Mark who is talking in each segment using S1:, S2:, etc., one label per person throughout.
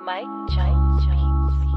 S1: Mike Jones Beats.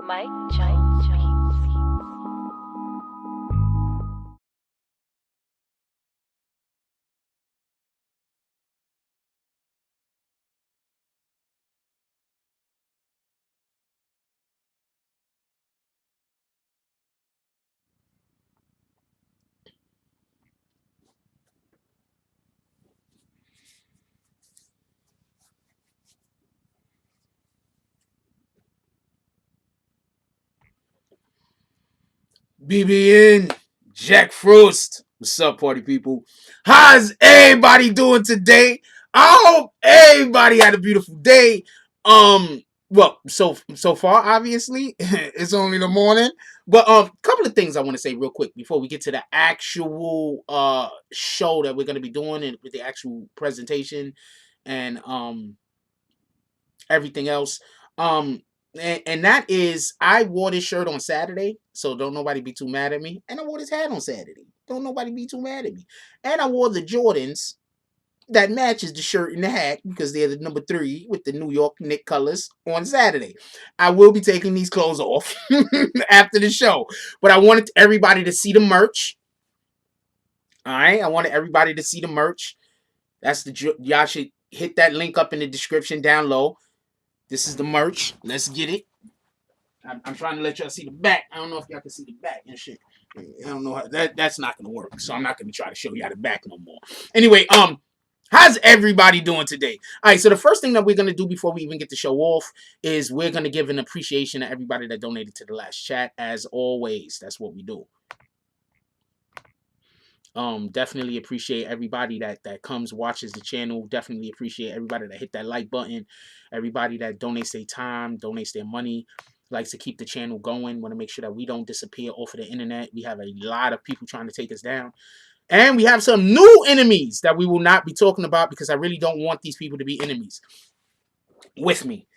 S1: Mike Jones Beats.
S2: BBN, Jack Frost. What's up, party people? How's everybody doing today? I hope everybody had a beautiful day. Well, so far, obviously, it's only the morning. But couple of things I want to say real quick before we get to the actual show that we're gonna be doing and with the actual presentation and everything else. Um, and that is, I wore this shirt on Saturday, so don't nobody be too mad at me. And I wore this hat on Saturday. Don't nobody be too mad at me. And I wore the Jordans that matches the shirt and the hat because they're the number 3 with the New York Knicks colors on Saturday. I will be taking these clothes off after the show, but I wanted everybody to see the merch. All right, I wanted everybody to see the merch. That's the y'all should hit that link up in the description down low. This is the merch. Let's get it. I'm trying to let y'all see the back. I don't know if y'all can see the back and shit. I don't know how that's not gonna work. So I'm not gonna try to show y'all the back no more. Anyway, how's everybody doing today? All right, so the first thing that we're gonna do before we even get the show off is we're gonna give an appreciation to everybody that donated to the last chat. As always, that's what we do. Definitely appreciate everybody that comes, watches the channel. Definitely appreciate everybody that hit that like button, everybody that donates their time, donates their money, likes to keep the channel going, want to make sure that we don't disappear off of the internet. We have a lot of people trying to take us down. And we have some new enemies that we will not be talking about because I really don't want these people to be enemies with me.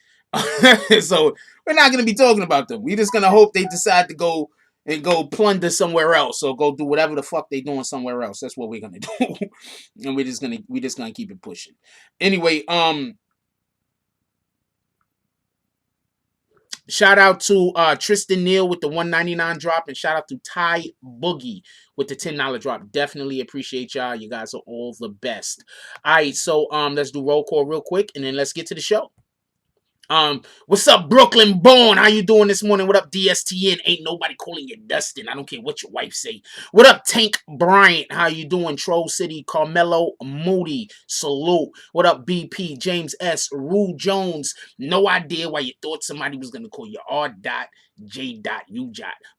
S2: So we're not going to be talking about them. We're just going to hope they decide to go and go plunder somewhere else or go do whatever the fuck they doing somewhere else. That's what we're going to do. And we're just going to keep it pushing. Anyway, shout out to Tristan Neal with the $1.99 drop, and shout out to Ty Boogie with the $10 drop. Definitely appreciate y'all. You guys are all the best. All right, so let's do roll call real quick, and then let's get to the show. What's up, Brooklyn Born? How you doing this morning? What up, DSTN? Ain't nobody calling you Dustin. I don't care what your wife say. What up, Tank Bryant? How you doing? Troll City, Carmelo Moody. Salute. What up, BP? James S. Rue Jones. No idea why you thought somebody was gonna call you R.J.U.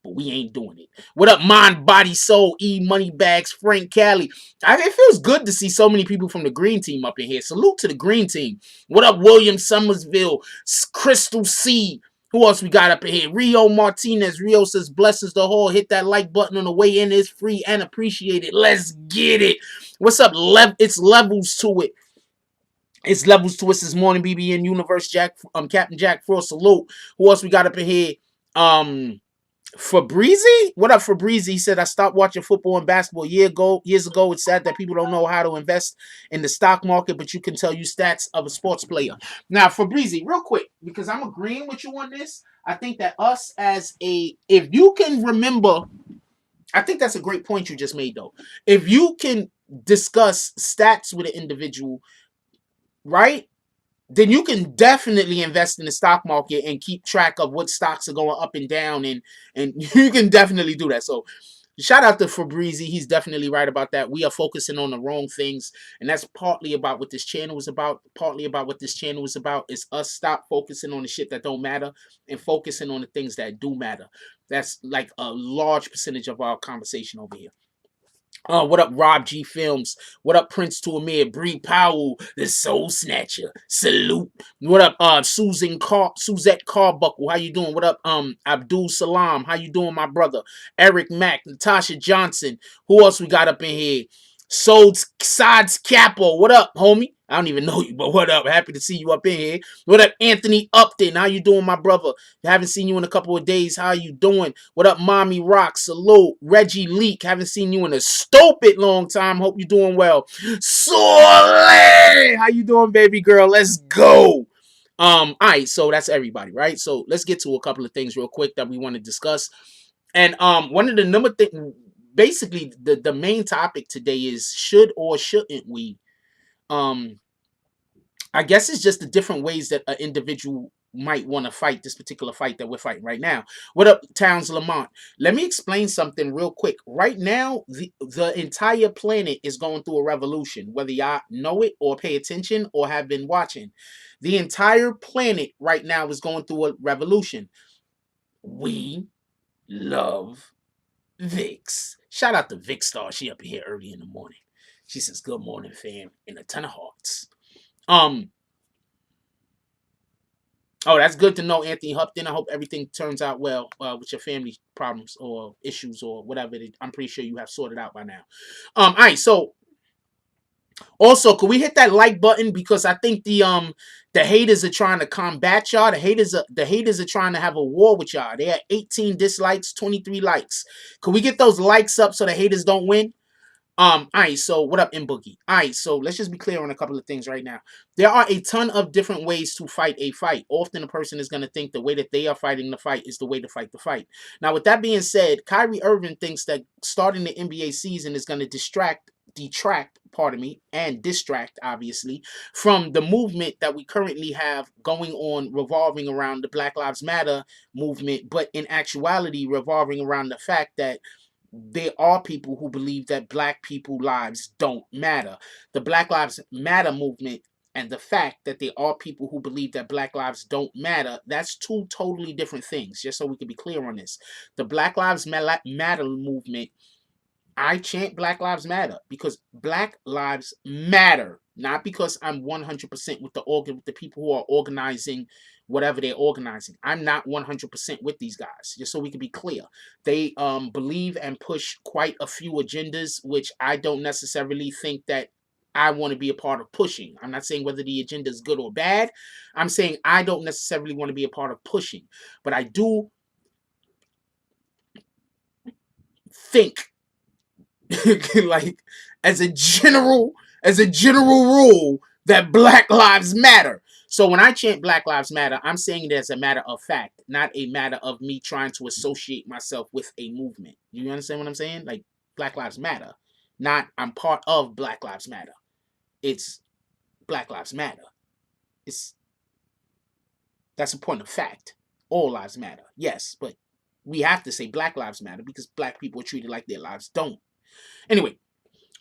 S2: But we ain't doing it. What up, Mind, Body, Soul, E Moneybags, Frank Cali? It feels good to see so many people from the green team up in here. Salute to the green team. What up, William Summersville, Crystal C? Who else we got up in here? Rio Martinez. Rio says, blessings the whole. Hit that like button on the way in. It's free and appreciated. Let's get it. What's up? It's levels to it. It's levels to us this morning. BBN Universe Jack, Captain Jack Frost. Salute. Who else we got up in here? Fabrizi? What up, Fabrizi? He said, I stopped watching football and basketball years ago. It's sad that people don't know how to invest in the stock market, but you can tell you stats of a sports player. Now, Fabrizi, real quick, because I'm agreeing with you on this. I think that if you can remember, I think that's a great point you just made, though. If you can discuss stats with an individual, right? Then you can definitely invest in the stock market and keep track of what stocks are going up and down, and you can definitely do that. So shout out to Fabrizi. He's definitely right about that. We are focusing on the wrong things, and that's partly about what this channel is about. Partly about what this channel is about is us stop focusing on the shit that don't matter and focusing on the things that do matter. That's like a large percentage of our conversation over here. What up, Rob G Films? What up, Prince to Amir? Bree Powell, the Soul Snatcher. Salute. What up, Suzette Carbuckle? How you doing? What up, Abdul Salam? How you doing, my brother? Eric Mack, Natasha Johnson. Who else we got up in here? Sides Capo. What up, homie? I don't even know you, but what up? Happy to see you up in here. What up, Anthony Upton? How you doing, my brother? Haven't seen you in a couple of days. How you doing? What up, Mommy Rock? Salute. Reggie Leak. Haven't seen you in a stupid long time. Hope you're doing well. Soleil! How you doing, baby girl? Let's go. All right, so that's everybody, right? So let's get to a couple of things real quick that we want to discuss. And one of the basically the main topic today is should or shouldn't we? I guess it's just the different ways that an individual might want to fight this particular fight that we're fighting right now. What up, Towns Lamont? Let me explain something real quick. Right now, the entire planet is going through a revolution, whether y'all know it or pay attention or have been watching. The entire planet right now is going through a revolution. We love Vix. Shout out to Vic Star. She up here early in the morning. She says, good morning, fam, in a ton of hearts. Oh, that's good to know, Anthony Hupton. I hope everything turns out well with your family problems or issues or whatever. I'm pretty sure you have sorted out by now. All right, so also, could we hit that like button, because I think the haters are trying to combat y'all. The haters are trying to have a war with y'all. They had 18 dislikes, 23 likes. Could we get those likes up so the haters don't win? Alright, so what up, M Boogie? Alright, so let's just be clear on a couple of things right now. There are a ton of different ways to fight a fight. Often a person is going to think the way that they are fighting the fight is the way to fight the fight. Now, with that being said, Kyrie Irving thinks that starting the NBA season is going to detract, pardon me, and distract, obviously, from the movement that we currently have going on revolving around the Black Lives Matter movement, but in actuality revolving around the fact that there are people who believe that black people's lives don't matter. The Black Lives Matter movement and the fact that there are people who believe that black lives don't matter, that's two totally different things, just so we can be clear on this. The Black Lives Matter movement, I chant Black Lives Matter because Black Lives Matter, not because I'm 100% with the people who are organizing whatever they're organizing. I'm not 100% with these guys, just so we can be clear. They believe and push quite a few agendas, which I don't necessarily think that I want to be a part of pushing. I'm not saying whether the agenda is good or bad. I'm saying I don't necessarily want to be a part of pushing, but I do think like as a general rule that black lives matter. So when I chant Black Lives Matter, I'm saying it as a matter of fact, not a matter of me trying to associate myself with a movement. You understand what I'm saying? Like, Black Lives Matter, not I'm part of Black Lives Matter. It's Black Lives Matter. That's a point of fact. All lives matter, yes, but we have to say Black Lives Matter because black people are treated like their lives don't. Anyway,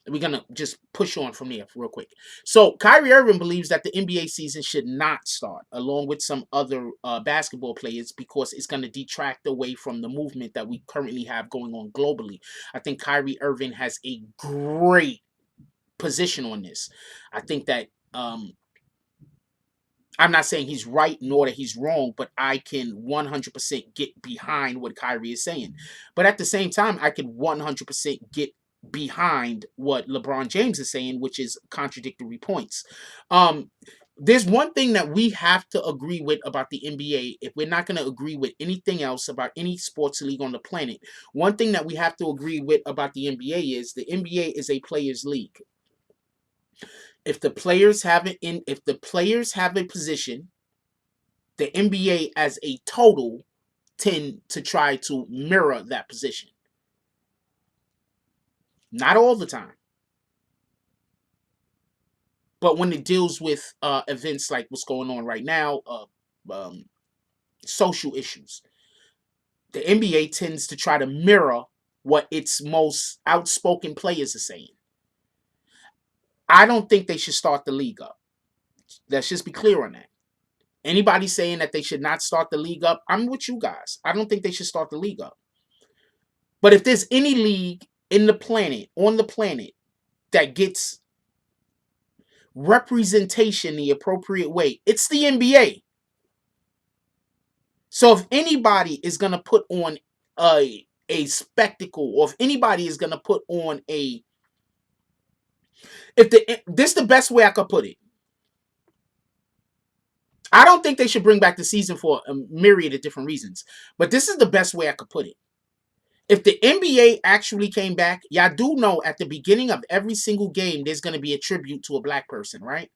S2: we're going to just push on from there real quick. So Kyrie Irving believes that the NBA season should not start, along with some other basketball players, because it's going to detract away from the movement that we currently have going on globally. I think Kyrie Irving has a great position on this. I think that I'm not saying he's right nor that he's wrong, but I can 100% get behind what Kyrie is saying. But at the same time, I can 100% get behind what LeBron James is saying, which is contradictory points. There's one thing that we have to agree with about the NBA. If we're not going to agree with anything else about any sports league on the planet, one thing that we have to agree with about the NBA is the NBA is a players' league. If the players have a position, the NBA as a total tend to try to mirror that position. Not all the time. But when it deals with events like what's going on right now, social issues, the NBA tends to try to mirror what its most outspoken players are saying. I don't think they should start the league up. Let's just be clear on that. Anybody saying that they should not start the league up, I'm with you guys. I don't think they should start the league up. But if there's any league on the planet, that gets representation the appropriate way, it's the NBA. So if anybody is going to put on a spectacle, or if anybody is going to put on this is the best way I could put it. I don't think they should bring back the season for a myriad of different reasons, but this is the best way I could put it. If the NBA actually came back, y'all do know at the beginning of every single game, there's going to be a tribute to a black person, right?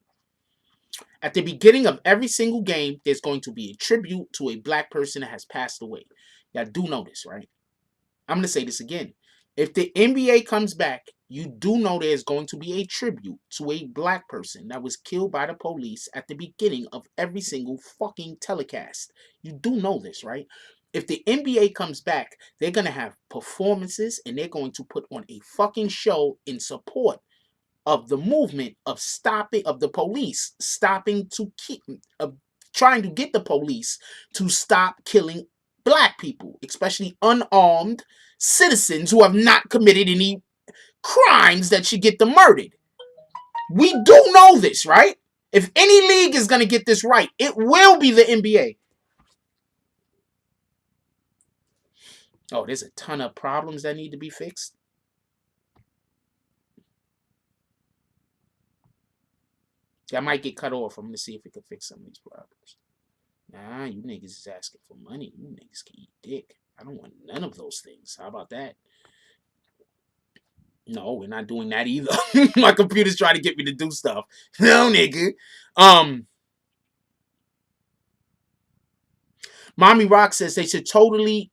S2: At the beginning of every single game, there's going to be a tribute to a black person that has passed away. Y'all do know this, right? I'm going to say this again. If the NBA comes back, you do know there's going to be a tribute to a black person that was killed by the police at the beginning of every single fucking telecast. You do know this, right? If the NBA comes back, they're going to have performances and they're going to put on a fucking show in support of the movement of the police stopping to trying to get the police to stop killing black people, especially unarmed citizens who have not committed any crimes that should get them murdered. We do know this, right? If any league is going to get this right, it will be the NBA. Oh, there's a ton of problems that need to be fixed. I might get cut off. I'm going to see if it can fix some of these problems. Nah, you niggas is asking for money. You niggas can eat dick. I don't want none of those things. How about that? No, we're not doing that either. My computer's trying to get me to do stuff. No, nigga. Um, Mommy Rock says they totally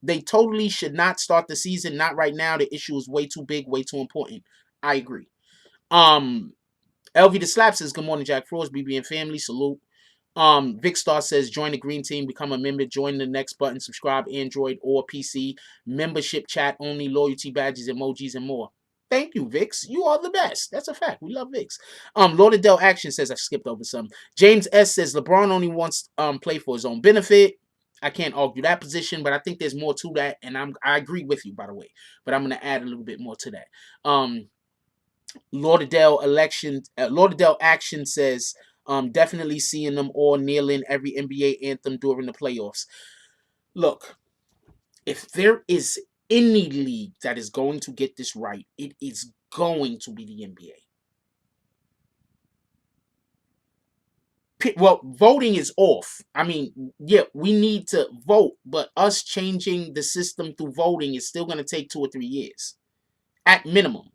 S2: should not start the season. Not right now. The issue is way too big, way too important. I agree. LV the Slap says, good morning, Jack Frost, BBN family, salute. Vic Star says, join the green team, become a member, join the next button, subscribe, Android or PC, membership, chat only, loyalty badges, emojis, and more. Thank you, Vix. You are the best. That's a fact. We love Vix. Lauderdale Action says I skipped over some. James S says LeBron only wants play for his own benefit. I can't argue that position, but I think there's more to that, and I agree with you, by the way. But I'm gonna add a little bit more to that. Lauderdale Action says, definitely seeing them all kneeling every NBA anthem during the playoffs. Look, if there is any league that is going to get this right, it is going to be the NBA. Well, voting is off. I mean, yeah, we need to vote, but us changing the system through voting is still going to take 2 or 3 years at minimum.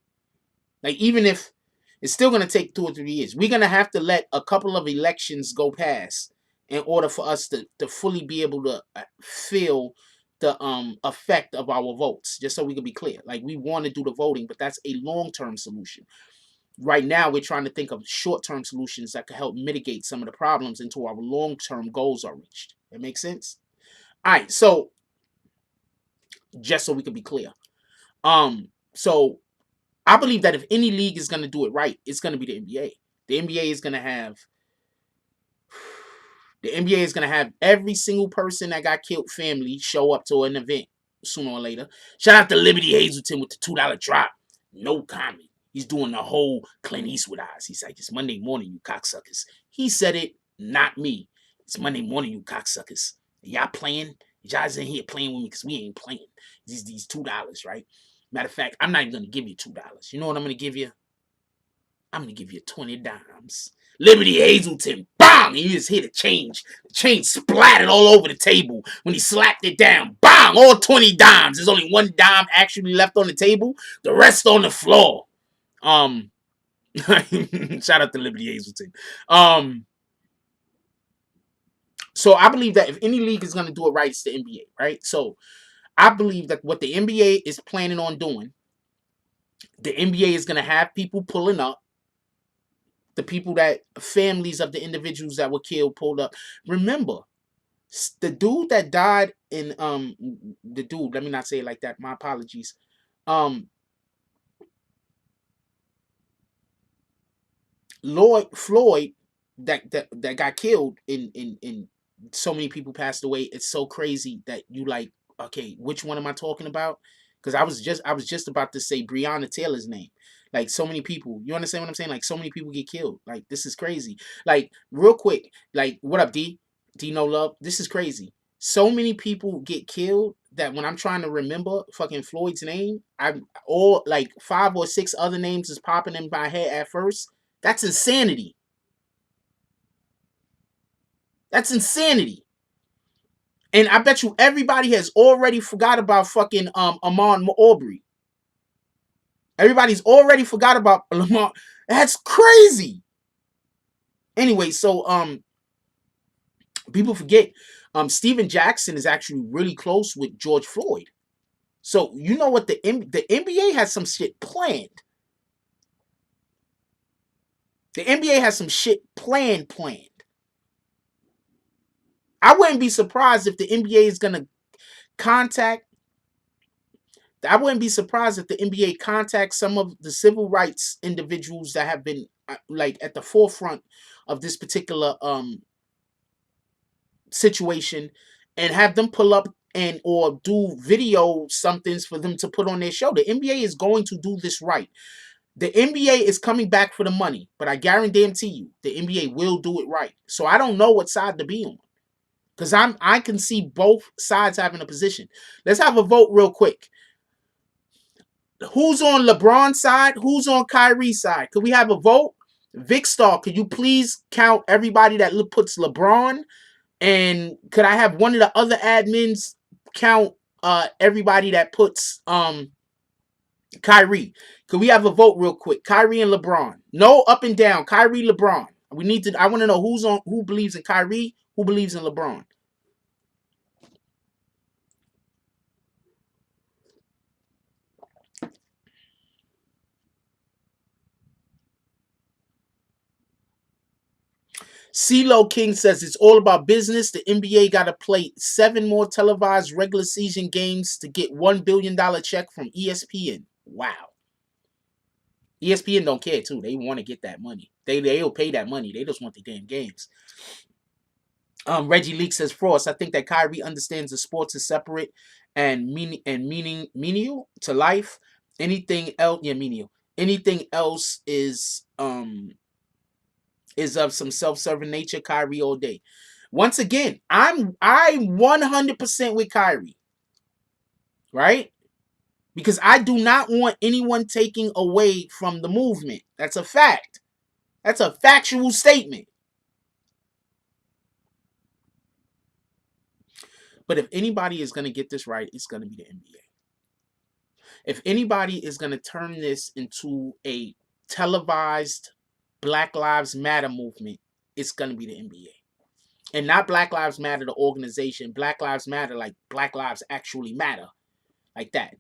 S2: Like, even if it's still going to take 2 or 3 years, we're going to have to let a couple of elections go past in order for us to fully be able to feel the effect of our votes, just so we can be clear. Like, we want to do the voting, but that's a long-term solution. Right now, we're trying to think of short-term solutions that could help mitigate some of the problems until our long-term goals are reached. That makes sense? All right, so just so we can be clear. So I believe that if any league is going to do it right, it's going to be the NBA. The NBA is going to have every single person that got killed family show up to an event sooner or later. Shout out to Liberty Hazelton with the $2 drop. No comment. He's doing the whole Clint Eastwood eyes. He's like, it's Monday morning, you cocksuckers. He said it, not me. It's Monday morning, you cocksuckers. Y'all playing? Y'all's in here playing with me because we ain't playing. These $2, right? Matter of fact, I'm not even going to give you $2. You know what I'm going to give you? I'm going to give you 20 dimes. Liberty Hazelton, bang! And you just hear the change. The change splattered all over the table. When he slapped it down, bang! All 20 dimes. There's only 1 dime actually left on the table. The rest on the floor. Shout out to Liberty Hazelton. So I believe that if any league is going to do it right, it's the NBA, right? So I believe that what the NBA is planning on doing, the NBA is going to have people pulling up. The people that, families of the individuals that were killed pulled up. Remember, the dude that died in, let me not say it like that. My apologies. Floyd that got killed in so many people passed away. It's so crazy that you like, okay, which one am I talking about? Because I was just about to say Breonna Taylor's name. Like, so many people, you understand what I'm saying? Like, so many people get killed. Like, this is crazy. Like, real quick, like, what up, D? D No Love? This is crazy. So many people get killed that when I'm trying to remember fucking Floyd's name, I'm all like 5 or 6 other names is popping in my head at first. That's insanity. That's insanity. And I bet you everybody has already forgot about fucking Ahmaud Arbery. Everybody's already forgot about Lamar. That's crazy. Anyway, so people forget Steven Jackson is actually really close with George Floyd. So you know what, the NBA has some shit planned. The NBA has some shit planned. I wouldn't be surprised if the NBA is gonna I wouldn't be surprised if the NBA contacts some of the civil rights individuals that have been like at the forefront of this particular situation and have them pull up and or do video somethings for them to put on their show. The NBA is going to do this right. The NBA is coming back for the money, but I guarantee you the NBA will do it right. So I don't know what side to be on. Because I can see both sides having a position. Let's have a vote real quick. Who's on LeBron's side? Who's on Kyrie's side? Could we have a vote? Vic Star, could you please count everybody that puts LeBron? And could I have one of the other admins count everybody that puts Kyrie. Could we have a vote real quick? Kyrie and LeBron. No up and down. Kyrie, LeBron. We need to. I want to know who believes in Kyrie, who believes in LeBron. CeeLo King says it's all about business. The NBA got to play 7 more televised regular season games to get $1 billion check from ESPN. Wow. ESPN don't care too. They want to get that money. They'll pay that money. They just want the damn games. Reggie Leak says Frost. I think that Kyrie understands the sports is separate and menial to life. Anything else, yeah, menial. Anything else is of some self-serving nature. Kyrie all day. Once again, I'm 100% with Kyrie, right? Because I do not want anyone taking away from the movement. That's a fact. That's a factual statement. But if anybody is going to get this right, it's going to be the NBA. If anybody is going to turn this into a televised Black Lives Matter movement, it's going to be the NBA. And not Black Lives Matter, the organization. Black Lives Matter, like Black Lives actually matter. Like that.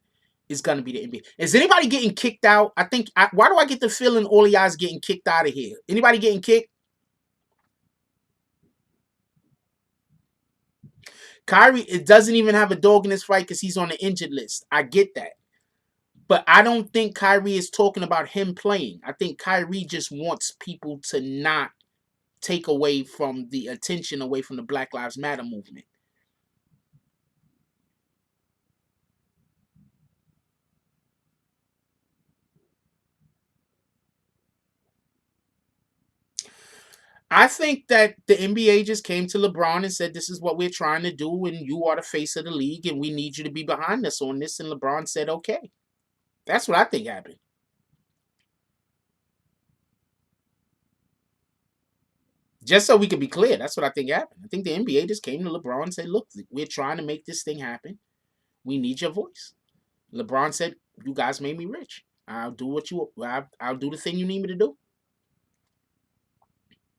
S2: It's going to be the NBA. Is anybody getting kicked out? Why do I get the feeling all of y'all's getting kicked out of here? Anybody getting kicked? Kyrie, it doesn't even have a dog in this fight because he's on the injured list. I get that. But I don't think Kyrie is talking about him playing. I think Kyrie just wants people to not take away from the attention away from the Black Lives Matter movement. I think that the NBA just came to LeBron and said, this is what we're trying to do, and you are the face of the league, and we need you to be behind us on this. And LeBron said, okay. That's what I think happened. Just so we can be clear, that's what I think happened. I think the NBA just came to LeBron and said, look, we're trying to make this thing happen. We need your voice. LeBron said, you guys made me rich. I'll do I'll do the thing you need me to do.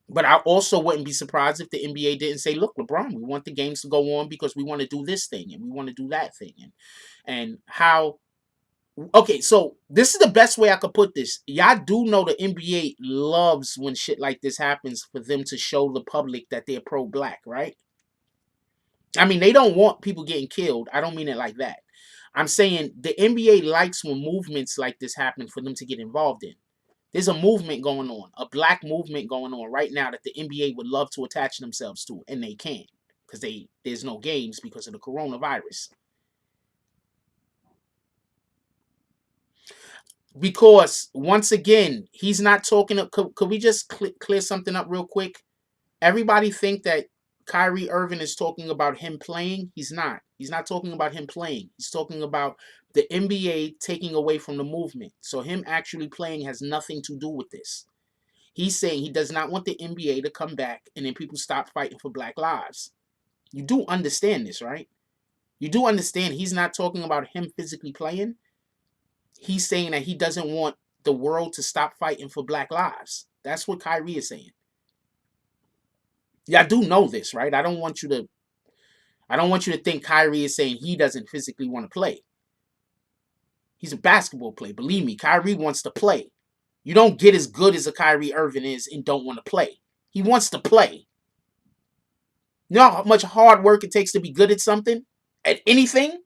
S2: But I also wouldn't be surprised if the NBA didn't say, look, LeBron, we want the games to go on because we want to do this thing and we want to do that thing. And how, okay, so this is the best way I could put this. Y'all do know the NBA loves when shit like this happens for them to show the public that they're pro-black, right? I mean, they don't want people getting killed. I don't mean it like that. I'm saying the NBA likes when movements like this happen for them to get involved in. There's a movement going on, a black movement going on right now that the NBA would love to attach themselves to, and they can't because there's no games because of the coronavirus. Because once again, he's not talking. Could we just clear something up real quick? Everybody think that Kyrie Irving is talking about him playing. He's not. He's not talking about him playing. He's talking about the NBA taking away from the movement. So him actually playing has nothing to do with this. He's saying he does not want the NBA to come back and then people stop fighting for black lives. You do understand this, right? You do understand he's not talking about him physically playing. He's saying that he doesn't want the world to stop fighting for black lives. That's what Kyrie is saying. Yeah, I do know this, right? I don't want you to think Kyrie is saying he doesn't physically want to play. He's a basketball player. Believe me, Kyrie wants to play. You don't get as good as a Kyrie Irving is and don't want to play. He wants to play. You know how much hard work it takes to be good at something? At anything?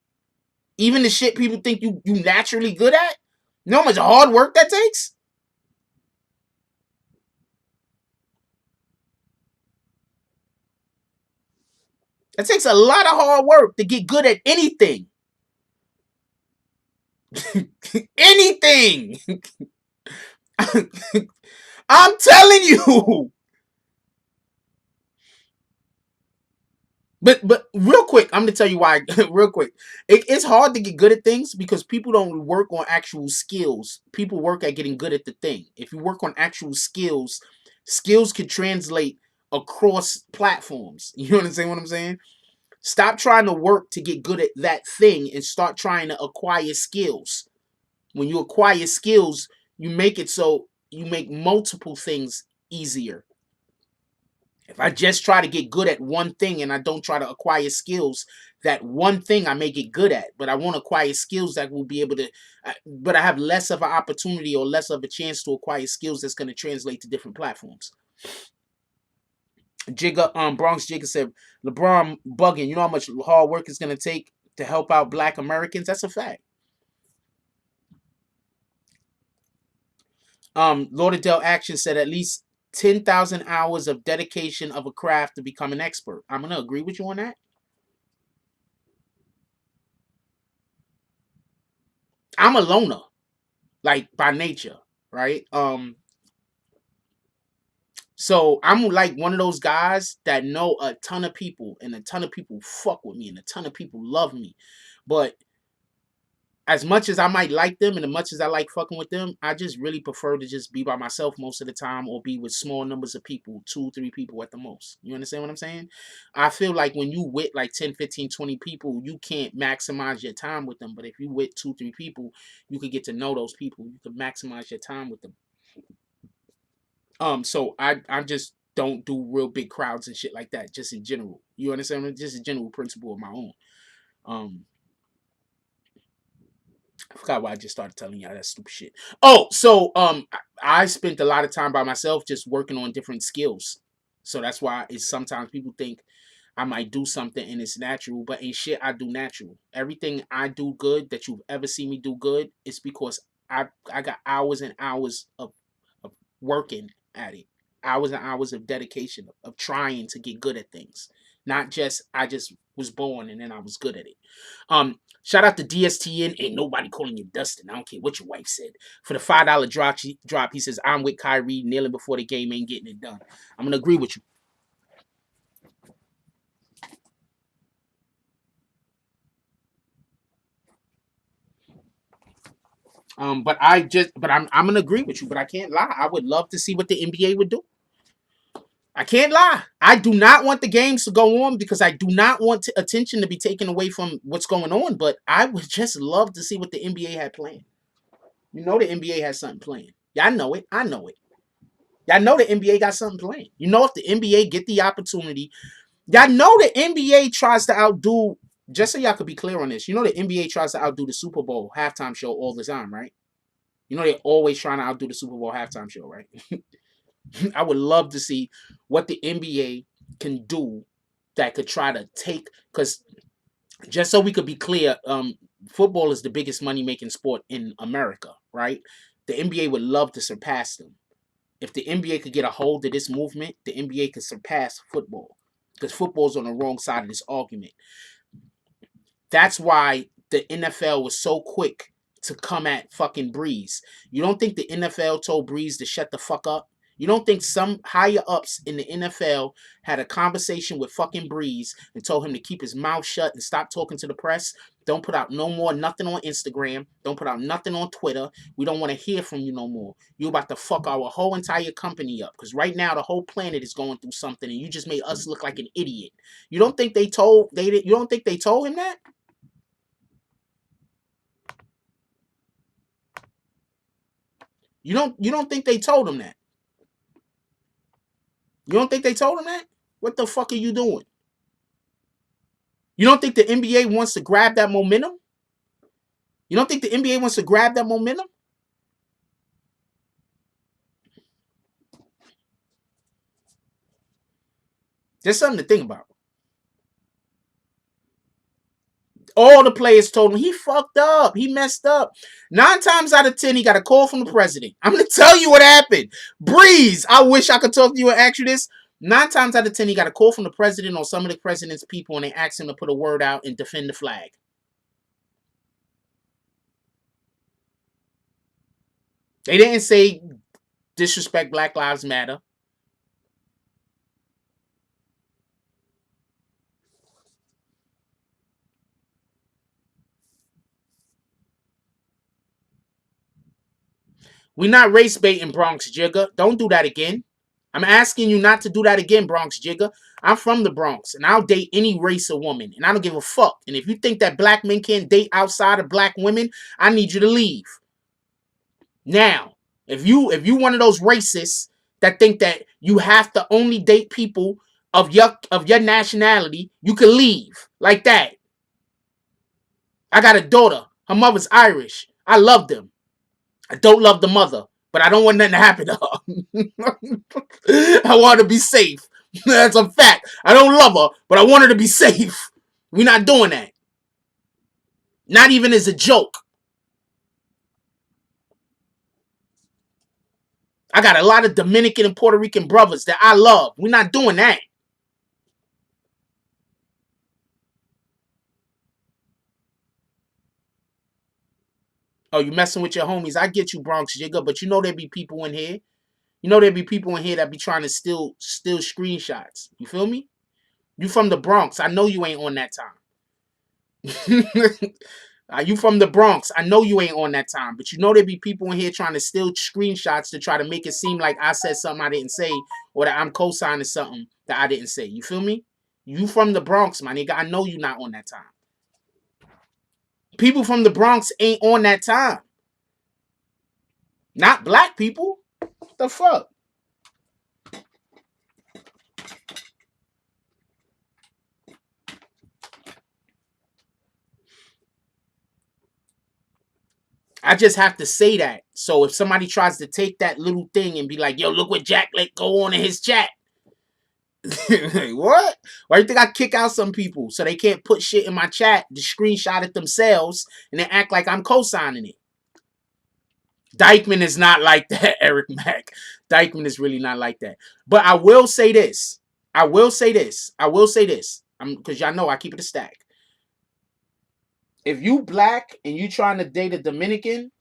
S2: Even the shit people think you naturally good at? You know how much hard work that takes? It takes a lot of hard work to get good at anything. Anything. I'm telling you. But real quick, I'm gonna tell you why. Real quick, it's hard to get good at things because people don't work on actual skills. People work at getting good at the thing. If you work on actual skills, skills can translate across platforms. You understand what I'm saying? Stop trying to work to get good at that thing and start trying to acquire skills. When you acquire skills, you make it so you make multiple things easier. If I just try to get good at one thing and I don't try to acquire skills, that one thing I may get good at, but I won't acquire skills that will be able to, but I have less of an opportunity or less of a chance to acquire skills that's going to translate to different platforms. Jigga, Bronx Jigga said, LeBron bugging. You know how much hard work it's going to take to help out Black Americans? That's a fact. Lauderdale Action said at least 10,000 hours of dedication of a craft to become an expert. I'm going to agree with you on that. I'm a loner, like by nature, right? So I'm like one of those guys that know a ton of people, and a ton of people fuck with me, and a ton of people love me. But as much as I might like them and as much as I like fucking with them, I just really prefer to just be by myself most of the time, or be with small numbers of people, 2, 3 people at the most. You understand what I'm saying? I feel like when you with like 10, 15, 20 people, you can't maximize your time with them. But if you with 2, 3 people, you could get to know those people. You could maximize your time with them. So I just don't do real big crowds and shit like that, just in general. You understand? Just a general principle of my own. I forgot why I just started telling y'all that stupid shit. Oh, so I spent a lot of time by myself just working on different skills. So that's why it's sometimes people think I might do something and it's natural, but ain't shit I do natural. Everything I do good that you've ever seen me do good, it's because I got hours and hours of working at it. Hours and hours of dedication, of trying to get good at things. Not just I just was born and then I was good at it. Shout out to DSTN. Ain't nobody calling you Dustin. I don't care what your wife said. For the $5 drop, he says, I'm with Kyrie, kneeling before the game, ain't getting it done. I'm going to agree with you. But I'm going to agree with you, but I can't lie. I would love to see what the NBA would do. I can't lie. I do not want the games to go on because I do not want attention to be taken away from what's going on, but I would just love to see what the NBA had planned. You know the NBA has something planned. Yeah, I know it. I know it. Y'all know the NBA got something planned. You know if the NBA get the opportunity, y'all know the NBA tries to outdo, just so y'all could be clear on this, you know the NBA tries to outdo the Super Bowl halftime show all the time, right? You know they're always trying to outdo the Super Bowl halftime show, right? I would love to see what the NBA can do that could try to take, because just so we could be clear, football is the biggest money-making sport in America, right? The NBA would love to surpass them. If the NBA could get a hold of this movement, the NBA could surpass football, because football's on the wrong side of this argument. That's why the NFL was so quick to come at fucking Breeze. You don't think the NFL told Breeze to shut the fuck up? You don't think some higher ups in the NFL had a conversation with fucking Breeze and told him to keep his mouth shut and stop talking to the press? Don't put out no more nothing on Instagram. Don't put out nothing on Twitter. We don't want to hear from you no more. You about to fuck our whole entire company up, because right now the whole planet is going through something and you just made us look like an idiot. You don't think they told him that? You don't think they told him that? You don't think they told him that? What the fuck are you doing? You don't think the NBA wants to grab that momentum? You don't think the NBA wants to grab that momentum? There's something to think about. All the players told him he fucked up. He messed up. 9 times out of 10, he got a call from the president. I'm going to tell you what happened. Breeze, I wish I could talk to you and ask you this. 9 times out of 10, he got a call from the president or some of the president's people, and they asked him to put a word out and defend the flag. They didn't say disrespect Black Lives Matter. We're not race baiting, Bronx Jigger. Don't do that again. I'm asking you not to do that again, Bronx Jigger. I'm from the Bronx, and I'll date any race of woman, and I don't give a fuck. And if you think that black men can't date outside of black women, I need you to leave. Now, if you one of those racists that think that you have to only date people of your nationality, you can leave like that. I got a daughter. Her mother's Irish. I love them. I don't love the mother, but I don't want nothing to happen to her. I want her to be safe. That's a fact. I don't love her, but I want her to be safe. We're not doing that. Not even as a joke. I got a lot of Dominican and Puerto Rican brothers that I love. We're not doing that. Oh, you messing with your homies. I get you, Bronx Jigga, but you know there be people in here. You know there be people in here that be trying to steal screenshots. You feel me? You from the Bronx. I know you ain't on that time. You from the Bronx. I know you ain't on that time. But you know there be people in here trying to steal screenshots to try to make it seem like I said something I didn't say or that I'm co-signing something that I didn't say. You feel me? You from the Bronx, my nigga. I know you not on that time. People from the Bronx ain't on that time. Not black people. What the fuck? I just have to say that. So if somebody tries to take that little thing and be like, yo, look what Jack let go on in his chat. What? Why do you think I kick out some people so they can't put shit in my chat to screenshot it themselves and then act like I'm co-signing it? Dykeman is not like that, Eric Mack. Dykeman is really not like that. But I will say this. Because y'all know I keep it a stack. If you black and you trying to date a Dominican,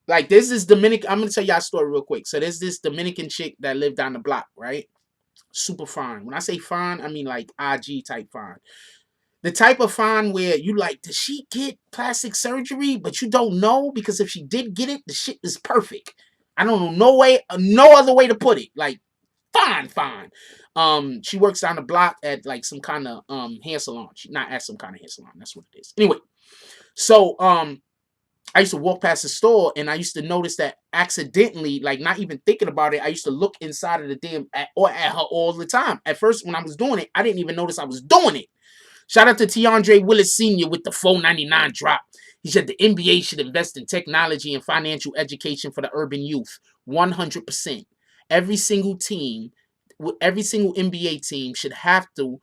S2: like there's this Dominican, I'm gonna tell y'all a story real quick. So there's this Dominican chick that lived down the block, right? Super fine. When I say fine, I mean like IG type fine. The type of fine where you like, did she get plastic surgery? But you don't know because if she did get it, the shit is perfect. I don't know no other way to put it. Like fine. She works down the block at like some kind of hair salon. Not at some kind of hair salon. That's what it is. Anyway, so I used to walk past the store and I used to notice that accidentally, like not even thinking about it, I used to look inside of the damn at her all the time. At first, when I was doing it, I didn't even notice I was doing it. Shout out to Tiandre Willis Sr. with the $4.99 drop. He said the NBA should invest in technology and financial education for the urban youth. 100%. Every single team, every single NBA team should have to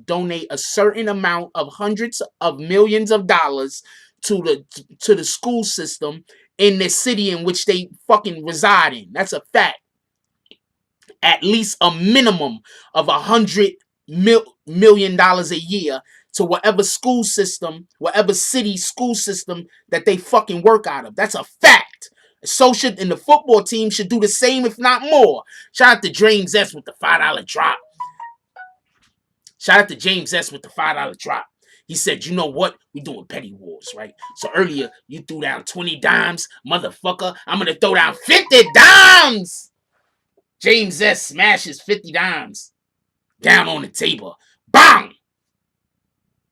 S2: donate a certain amount of hundreds of millions of dollars to the school system in the city in which they fucking reside in. That's a fact. At least a minimum of $100 million a year to whatever school system, whatever city school system that they fucking work out of. That's a fact. So should, and the football team should do the same, if not more. Shout out to James S with the $5 drop. Shout out to James S with the $5 drop. He said, you know what? We doing petty wars, right? So earlier, you threw down 20 dimes. Motherfucker, I'm going to throw down 50 dimes. James S smashes 50 dimes down on the table. Bang!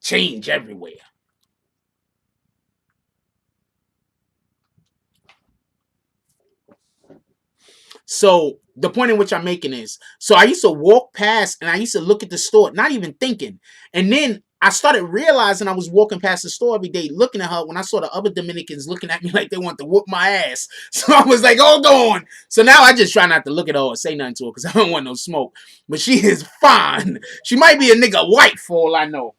S2: Change everywhere. So the point in which I'm making is, so I used to walk past and I used to look at the store, not even thinking. And then I started realizing I was walking past the store every day, looking at her when I saw the other Dominicans looking at me like they want to whoop my ass. So I was like, hold on. So now I just try not to look at her or say nothing to her because I don't want no smoke. But she is fine. She might be a nigga white for all I know.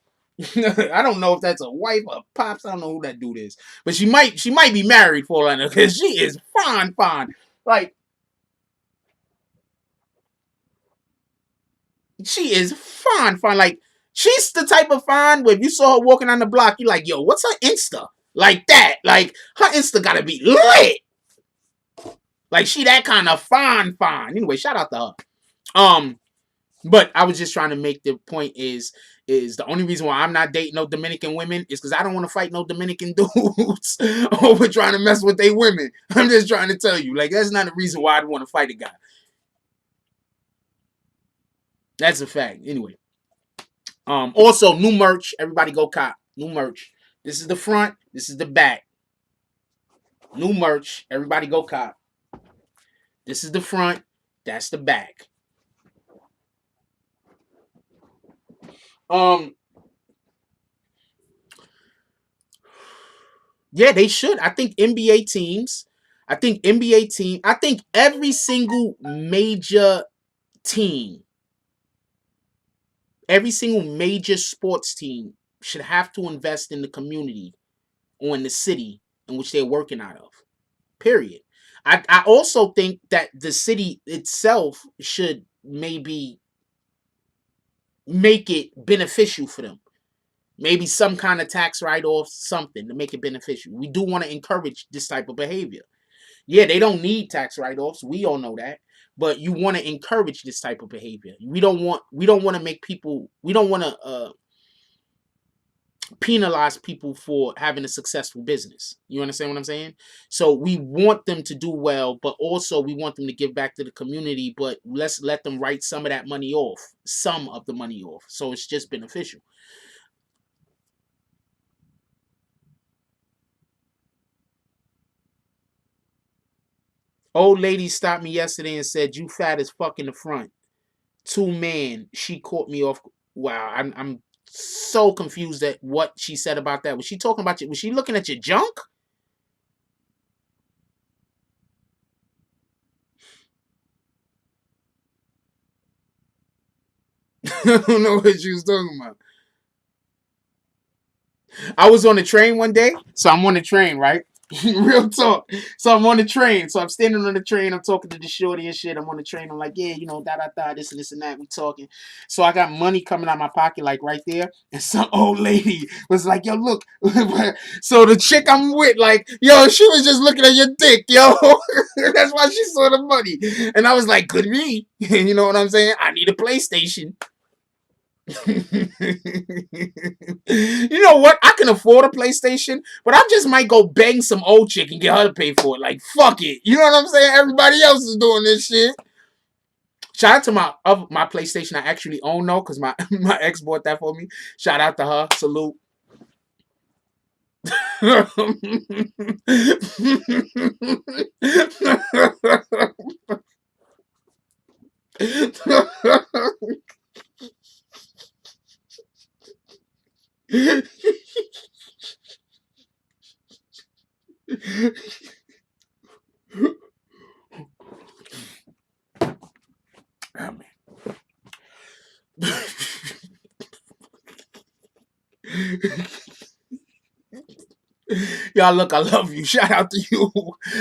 S2: I don't know if that's a wife or a pops. I don't know who that dude is. But she might be married for all I know because she is fine. Like, she is fine. Like, she's the type of fine where if you saw her walking on the block, you're like, yo, what's her Insta? Like that. Like, her Insta gotta be lit. Like, she that kind of fine. Anyway, shout out to her. But I was just trying to make the point is the only reason why I'm not dating no Dominican women is because I don't want to fight no Dominican dudes over trying to mess with they women. I'm just trying to tell you. Like, that's not the reason why I'd want to fight a guy. That's a fact. Anyway. Also new merch. Everybody go cop new merch. This is the front. This is the back. New merch. Everybody go cop. This is the front. That's the back. Yeah, they should. I think NBA teams. I think NBA team. I think every single major team, every single major sports team should have to invest in the community or in the city in which they're working out of. Period. I also think that the city itself should maybe make it beneficial for them. Maybe some kind of tax write-off, something to make it beneficial. We do want to encourage this type of behavior. Yeah, they don't need tax write-offs. We all know that. But you want to encourage this type of behavior. We don't want to make people, we don't want to penalize people for having a successful business. You understand what I'm saying? So we want them to do well, but also we want them to give back to the community, but let's let them write some of that money off, some of the money off. So it's just beneficial. Old lady stopped me yesterday and said, "You fat as fuck in the front." 2 man, she caught me off. Wow, I'm so confused at what she said about that. Was she talking about you? Was she looking at your junk? I don't know what she was talking about. I was on the train one day, so I'm on the train, right? Real talk. So I'm on the train. So I'm standing on the train. I'm talking to the shorty and shit. I'm on the train. I'm like, yeah, da da da, this and that. We talking. So I got money coming out of my pocket, like right there. And some old lady was like, yo, look. So the chick I'm with, like, yo, she was just looking at your dick, yo. That's why she saw the money. And I was like, good me. You know what I'm saying? I need a PlayStation. You know what? I can afford a PlayStation, but I just might go bang some old chick and get her to pay for it. Like, fuck it. You know what I'm saying? Everybody else is doing this shit. Shout out to my PlayStation I actually own though, because my, my ex bought that for me. Shout out to her. Salute. Oh, man. Y'all, look, I love you. Shout out to you.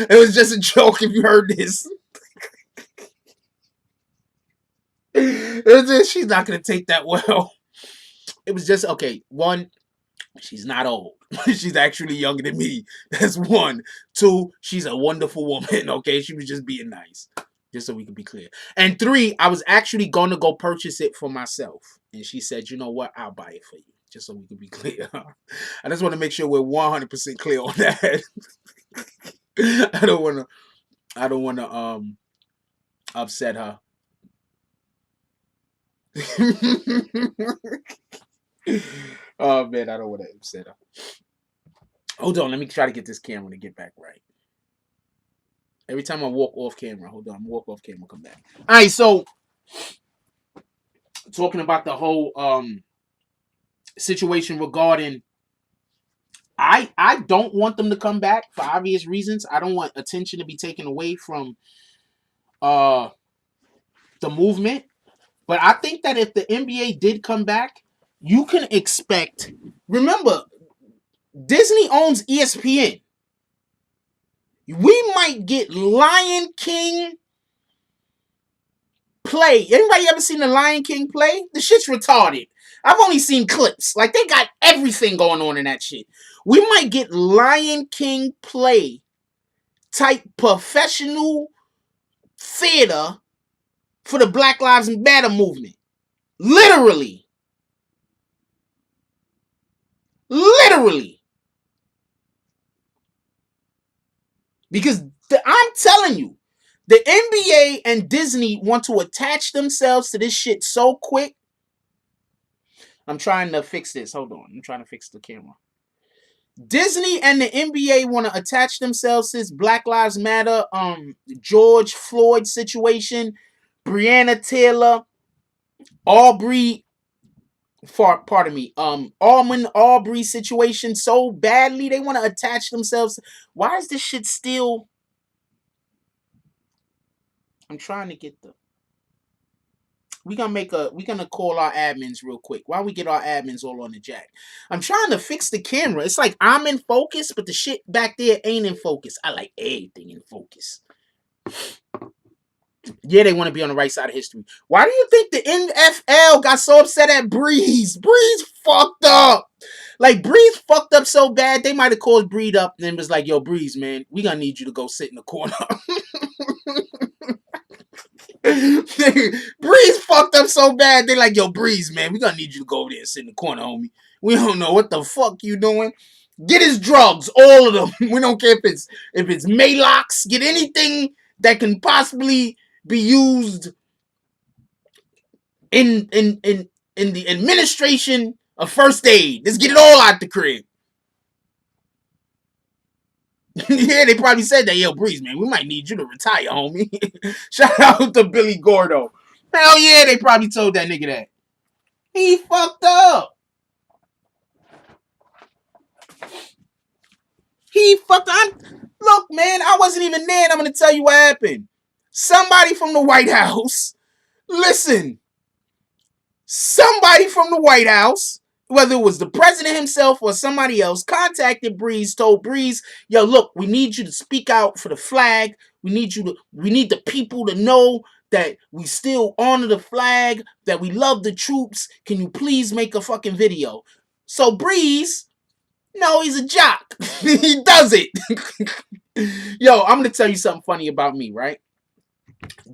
S2: It was just a joke if you heard this. She's not going to take that well. It was just, okay, one, she's not old. She's actually younger than me. That's one. Two, she's a wonderful woman, okay? She was just being nice. Just so we can be clear. And three, I was actually going to go purchase it for myself. And she said, you know what? I'll buy it for you. Just so we can be clear. I just want to make sure we're 100% clear on that. I don't want to upset her. Oh man, I don't want to upset her. Hold on, let me try to get this camera to get back right. Every time I walk off camera, hold on, walk off camera, come back. All right, so talking about the whole situation regarding, I don't want them to come back for obvious reasons. I don't want attention to be taken away from the movement. But I think that if the NBA did come back, you can expect. Remember, Disney owns ESPN. We might get Lion King play. Anybody ever seen the Lion King play? The shit's retarded. I've only seen clips. Like, they got everything going on in that shit. We might get Lion King play type professional theater for the Black Lives Matter movement. Literally. Literally. Because I'm telling you, the NBA and Disney want to attach themselves to this shit so quick. I'm trying to fix this. Hold on. I'm trying to fix the camera. Disney and the NBA want to attach themselves to this Black Lives Matter, George Floyd situation, Breonna Taylor, Aubrey, pardon me, Almond Aubrey situation so badly. They want to attach themselves. Why is this shit still? I'm trying to get the. We're gonna call our admins real quick. Why we get our admins all on the jack? I'm trying to fix the camera. It's like I'm in focus, but the shit back there ain't in focus. I like everything in focus. Yeah, they want to be on the right side of history. Why do you think the NFL got so upset at Breeze? Breeze fucked up. Like, Breeze fucked up so bad, they might have called Breed up and was like, yo, Breeze, man, we gonna need you to go sit in the corner. Breeze fucked up so bad, they like, yo, Breeze, man, we gonna need you to go over there and sit in the corner, homie. We don't know what the fuck you doing. Get his drugs, all of them. We don't care if it's Malox. Get anything that can possibly be used in the administration of first aid. Let's get it all out the crib. Yeah, they probably said that. Yo, Breeze, man, we might need you to retire, homie. Shout out to Billy Gordo. Hell yeah, they probably told that nigga that. He fucked up. He fucked up. Look, man, I wasn't even there, and I'm going to tell you what happened. Somebody from the White House, listen, somebody from the White House, whether it was the president himself or somebody else, contacted Breeze, told Breeze, yo, look, we need you to speak out for the flag. We need the people to know that we still honor the flag, that we love the troops. Can you please make a fucking video? So Breeze, no, he's a jock. He does it. Yo, I'm going to tell you something funny about me, right?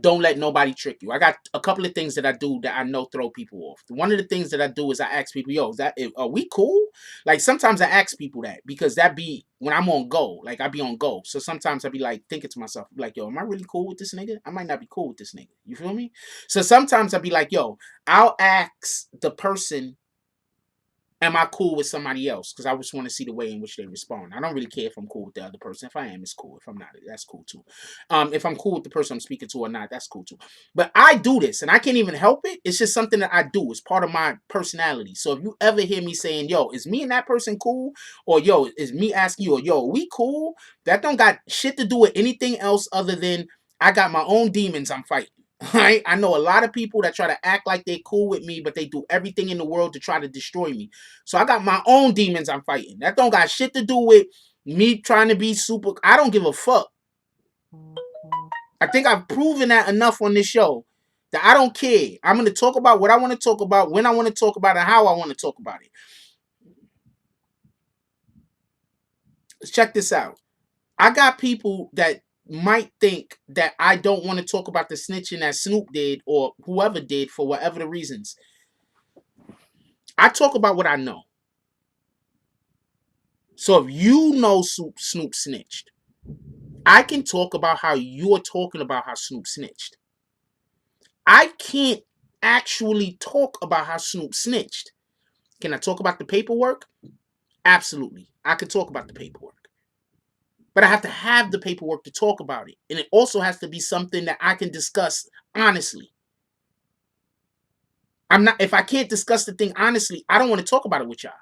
S2: Don't let nobody trick you. I got a couple of things that I do that I know throw people off. One of the things that I do is I ask people, yo, are we cool? Like, sometimes I ask people that because that be when I'm on go. Like, I be on go. So sometimes I be like thinking to myself, like, yo, am I really cool with this nigga? I might not be cool with this nigga. You feel me? So sometimes I be like, yo, I'll ask the person, am I cool with somebody else? Because I just want to see the way in which they respond. I don't really care if I'm cool with the other person. If I am, it's cool. If I'm not, that's cool too. If I'm cool with the person I'm speaking to or not, that's cool too. But I do this, and I can't even help it. It's just something that I do. It's part of my personality. So if you ever hear me saying, yo, is me and that person cool? Or, yo, is me asking you, or, yo, are we cool? That don't got shit to do with anything else other than I got my own demons I'm fighting. Right? I know a lot of people that try to act like they cool with me, but they do everything in the world to try to destroy me. So I got my own demons I'm fighting. That don't got shit to do with me trying to be super. I don't give a fuck. I think I've proven that enough on this show that I don't care. I'm going to talk about what I want to talk about, when I want to talk about it, how I want to talk about it. Let's check this out. I got people that might think that I don't want to talk about the snitching that Snoop did or whoever did for whatever the reasons. I talk about what I know. So if you know Snoop snitched, I can talk about how you're talking about how Snoop snitched. I can't actually talk about how Snoop snitched. Can I talk about the paperwork? Absolutely. I can talk about the paperwork. But I have to have the paperwork to talk about it. And it also has to be something that I can discuss honestly. If I can't discuss the thing honestly, I don't want to talk about it with y'all.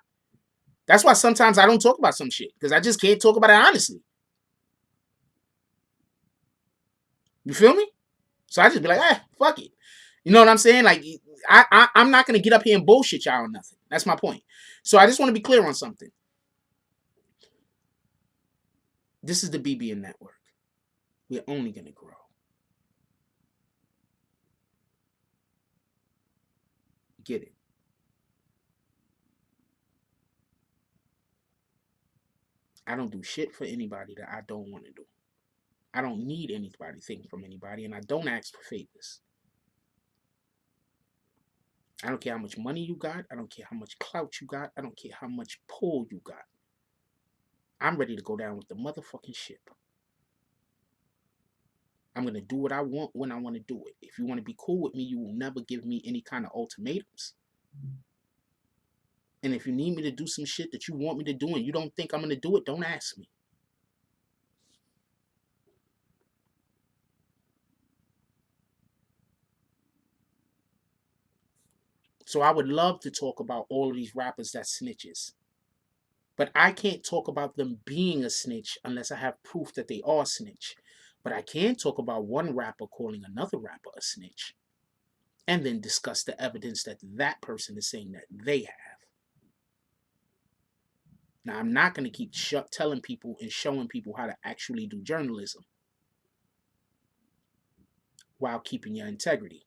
S2: That's why sometimes I don't talk about some shit. Because I just can't talk about it honestly. You feel me? So I just be like, fuck it. You know what I'm saying? Like, I'm not going to get up here and bullshit y'all on nothing. That's my point. So I just want to be clear on something. This is the BBN Network. We're only going to grow. Get it? I don't do shit for anybody that I don't want to do. I don't need anything from anybody, and I don't ask for favors. I don't care how much money you got. I don't care how much clout you got. I don't care how much pull you got. I'm ready to go down with the motherfucking ship. I'm going to do what I want when I want to do it. If you want to be cool with me, you will never give me any kind of ultimatums. And if you need me to do some shit that you want me to do and you don't think I'm going to do it, don't ask me. So I would love to talk about all of these rappers that snitches. But I can't talk about them being a snitch unless I have proof that they are a snitch. But I can talk about one rapper calling another rapper a snitch and then discuss the evidence that that person is saying that they have. Now, I'm not going to keep telling people and showing people how to actually do journalism while keeping your integrity.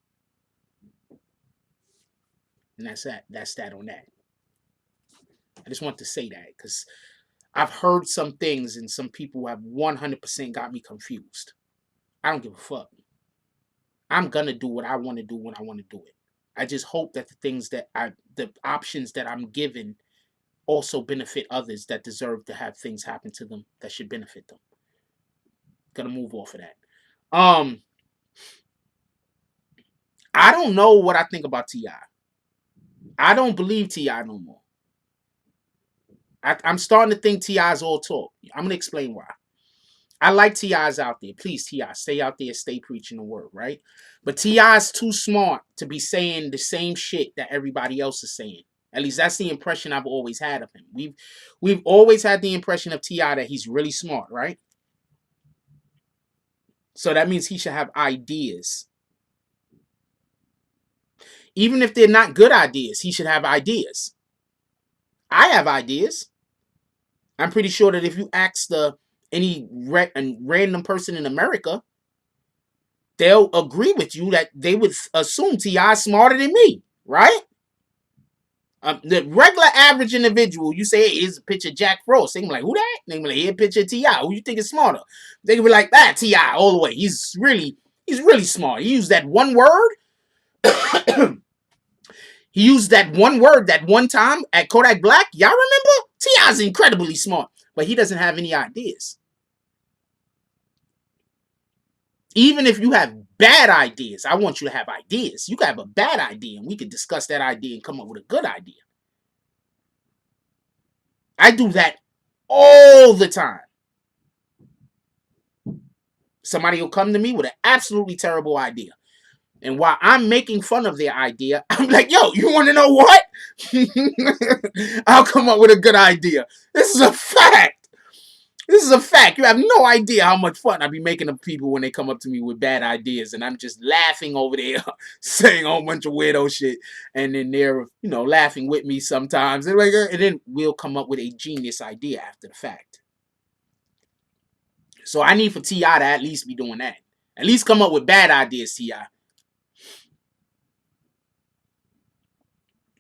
S2: And that's that. That's that on that. I just want to say that because I've heard some things and some people have 100% got me confused. I don't give a fuck. I'm going to do what I want to do when I want to do it. I just hope that the options that I'm given also benefit others that deserve to have things happen to them that should benefit them. Gonna move off of that. I don't know what I think about T.I. I don't believe T.I. no more. I'm starting to think T.I.'s all talk. I'm gonna explain why. I like T.I.'s out there. Please, T.I., stay out there, stay preaching the word, right? But T.I.'s too smart to be saying the same shit that everybody else is saying. At least that's the impression I've always had of him. We've always had the impression of T.I. that he's really smart, right? So that means he should have ideas. Even if they're not good ideas, he should have ideas. I have ideas. I'm pretty sure that if you ask any random person in America, they'll agree with you that they would assume T.I. is smarter than me, right? The regular average individual, you say, hey, here's a picture of Jack Frost. They can be like, who that? They can be like, here's a picture of T.I. Who you think is smarter? They can be like, T.I. all the way. He's really smart. He used that one word. He used that one word that one time at Kodak Black. Y'all remember? T.I.'s incredibly smart, but he doesn't have any ideas. Even if you have bad ideas, I want you to have ideas. You can have a bad idea, and we can discuss that idea and come up with a good idea. I do that all the time. Somebody will come to me with an absolutely terrible idea. And while I'm making fun of their idea, I'm like, yo, you want to know what? I'll come up with a good idea. This is a fact. This is a fact. You have no idea how much fun I be making of people when they come up to me with bad ideas. And I'm just laughing over there, saying a whole bunch of weirdo shit. And then they're, laughing with me sometimes. And then we'll come up with a genius idea after the fact. So I need for T.I. to at least be doing that. At least come up with bad ideas, T.I.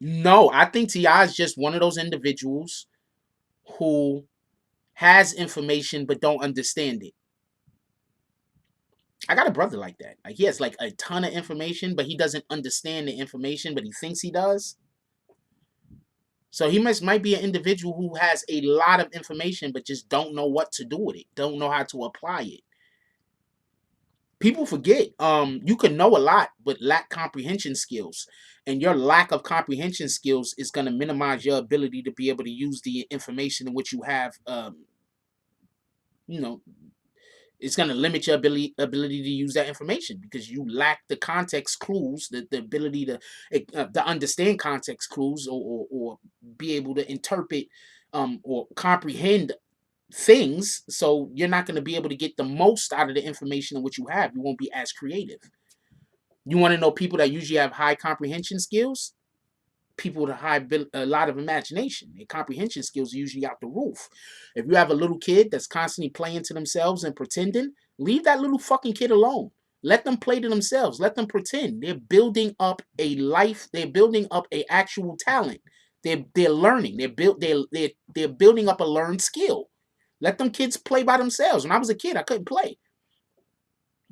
S2: No, I think T.I. is just one of those individuals who has information but don't understand it. I got a brother like that. Like he has like a ton of information, but he doesn't understand the information, but he thinks he does. So he might be an individual who has a lot of information but just don't know what to do with it, don't know how to apply it. People forget, you can know a lot but lack comprehension skills. And your lack of comprehension skills is going to minimize your ability to be able to use the information in which you have, it's going to limit your ability to use that information because you lack the context clues, the ability to understand context clues or be able to interpret or comprehend things. So you're not going to be able to get the most out of the information in which you have. You won't be as creative. You want to know people that usually have high comprehension skills? People with a lot of imagination. Their comprehension skills are usually out the roof. If you have a little kid that's constantly playing to themselves and pretending, leave that little fucking kid alone. Let them play to themselves. Let them pretend. They're building up a life. They're building up a actual talent. They're learning. They're building up a learned skill. Let them kids play by themselves. When I was a kid, I couldn't play.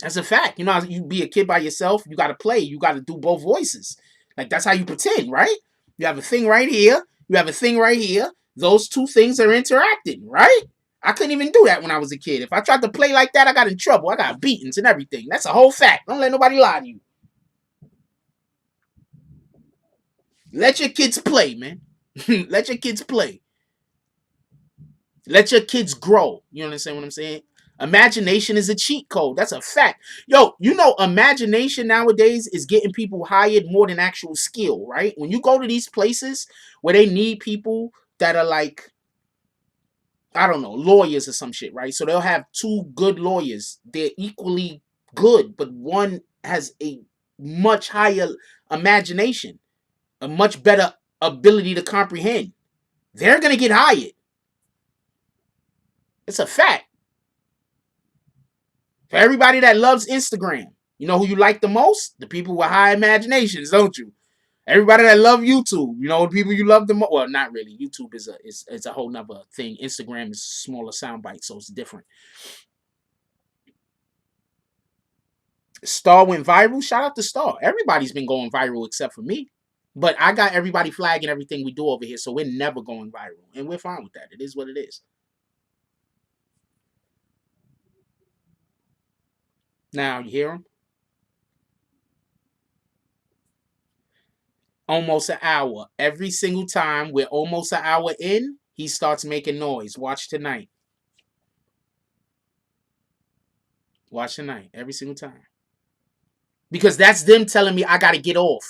S2: That's a fact. You be a kid by yourself, you got to play. You got to do both voices. Like, that's how you pretend, right? You have a thing right here. You have a thing right here. Those two things are interacting, right? I couldn't even do that when I was a kid. If I tried to play like that, I got in trouble. I got beatings and everything. That's a whole fact. Don't let nobody lie to you. Let your kids play, man. Let your kids play. Let your kids grow. You understand what I'm saying? Imagination is a cheat code. That's a fact. Yo, you know, imagination nowadays is getting people hired more than actual skill, right? When you go to these places where they need people that are like, I don't know, lawyers or some shit, right? So they'll have two good lawyers. They're equally good, but one has a much higher imagination, a much better ability to comprehend. They're going to get hired. It's a fact. For everybody that loves Instagram, you know who you like the most? The people with high imaginations, don't you? Everybody that love YouTube, you know the people you love the most. Well, not really. YouTube is a whole nother thing. Instagram is smaller sound bites, so it's different. Star went viral. Shout out to Star. Everybody's been going viral except for me. But I got everybody flagging everything we do over here, so we're never going viral. And we're fine with that. It is what it is. Now, you hear him? Almost an hour. Every single time we're almost an hour in, he starts making noise. Watch tonight. Watch tonight. Every single time. Because that's them telling me I got to get off.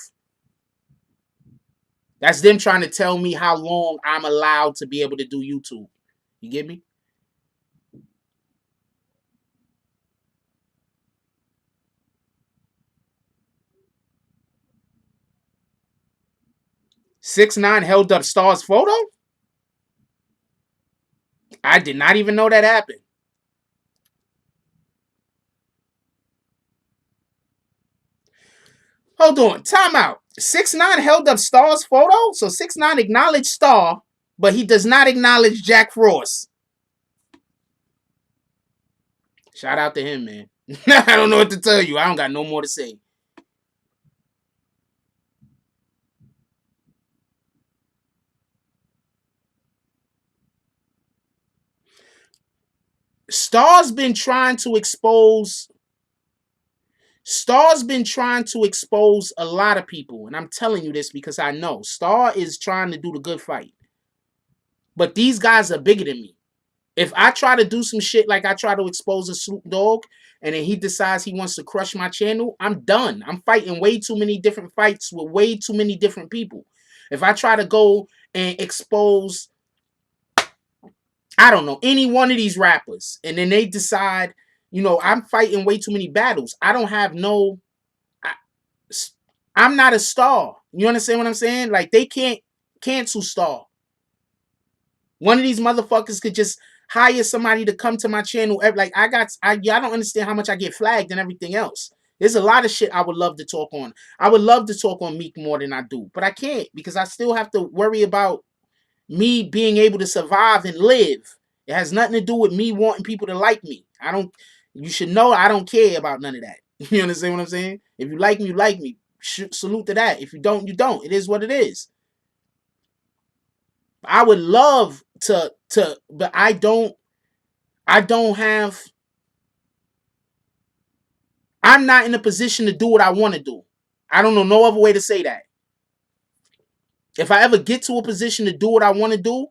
S2: That's them trying to tell me how long I'm allowed to be able to do YouTube. You get me? (6ix9ine) held up Star's photo? I did not even know that happened. Hold on. Time out. (6ix9ine) held up Star's photo? So (6ix9ine) acknowledged Star, but he does not acknowledge Jack Frost. Shout out to him, man. I don't know what to tell you. I don't got no more to say. Star's been trying to expose a lot of people, and I'm telling you this because I know Star is trying to do the good fight. But these guys are bigger than me. If I try to do some shit like I try to expose a Snoop Dogg, and then he decides he wants to crush my channel, I'm done. I'm fighting way too many different fights with way too many different people. If I try to go and expose, I don't know, any one of these rappers, and then they decide, you know, I'm fighting way too many battles. I don't have no, I'm not a Star. You understand what I'm saying? Like, they can't cancel Star. One of these motherfuckers could just hire somebody to come to my channel. Like, I don't understand how much I get flagged and everything else. There's a lot of shit I would love to talk on. I would love to talk on Meek more than I do, but I can't because I still have to worry about me being able to survive and live. It has nothing to do with me wanting people to like me. You should know I don't care about none of that. You understand what I'm saying? If you like me, you like me. Salute to that. If you don't, you don't. It is what it is. I would love to, but I don't have, I'm not in a position to do what I want to do. I don't know no other way to say that. If I ever get to a position to do what I want to do,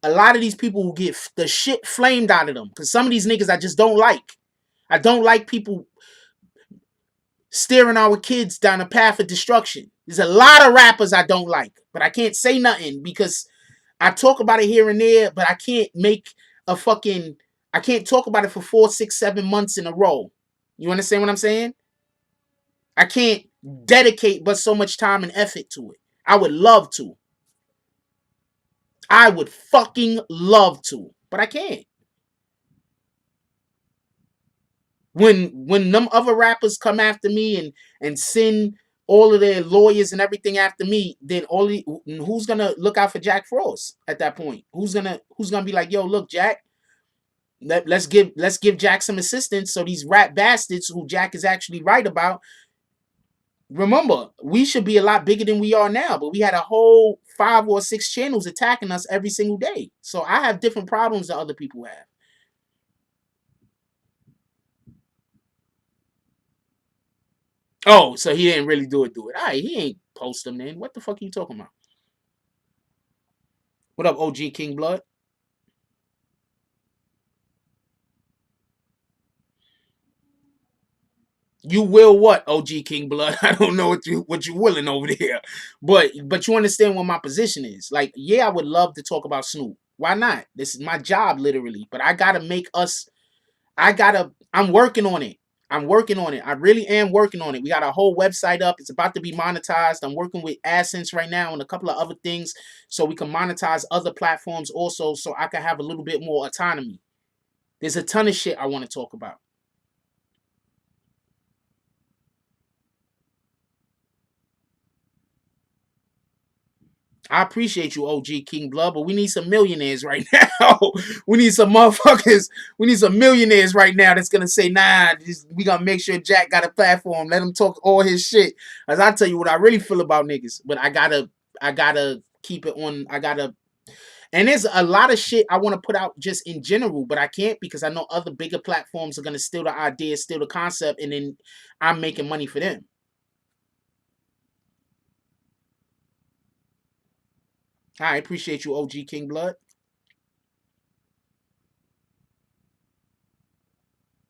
S2: a lot of these people will get the shit flamed out of them. Because some of these niggas I just don't like. I don't like people steering our kids down a path of destruction. There's a lot of rappers I don't like, but I can't say nothing because I talk about it here and there, but I can't I can't talk about it for 4, 6, 7 months in a row. You understand what I'm saying? I can't dedicate but so much time and effort to it. I would love to. I would fucking love to, but I can't. When them other rappers come after me and send all of their lawyers and everything after me, then who's gonna look out for Jack Frost at that point? Who's gonna be like, yo, look, Jack, let's give Jack some assistance so these rap bastards who Jack is actually right about. Remember, we should be a lot bigger than we are now, but we had a whole 5 or 6 channels attacking us every single day. So I have different problems that other people have. Oh, so he didn't really do it. All right, he ain't post them then. What the fuck are you talking about? What up, OG King Blood? You will what, OG King Blood? I don't know what you willing over there, but you understand what my position is. Like, yeah, I would love to talk about Snoop. Why not? This is my job, literally. But I gotta make us. I'm working on it. I'm working on it. I really am working on it. We got a whole website up. It's about to be monetized. I'm working with AdSense right now and a couple of other things so we can monetize other platforms also, so I can have a little bit more autonomy. There's a ton of shit I want to talk about. I appreciate you, OG King Blood, but we need some millionaires right now. We need some motherfuckers. We need some millionaires right now that's gonna say, nah, we gonna make sure Jack got a platform. Let him talk all his shit. As I tell you what I really feel about niggas, but I gotta keep it on. And there's a lot of shit I want to put out just in general, but I can't because I know other bigger platforms are gonna steal the idea, steal the concept, and then I'm making money for them. I appreciate you, OG King Blood.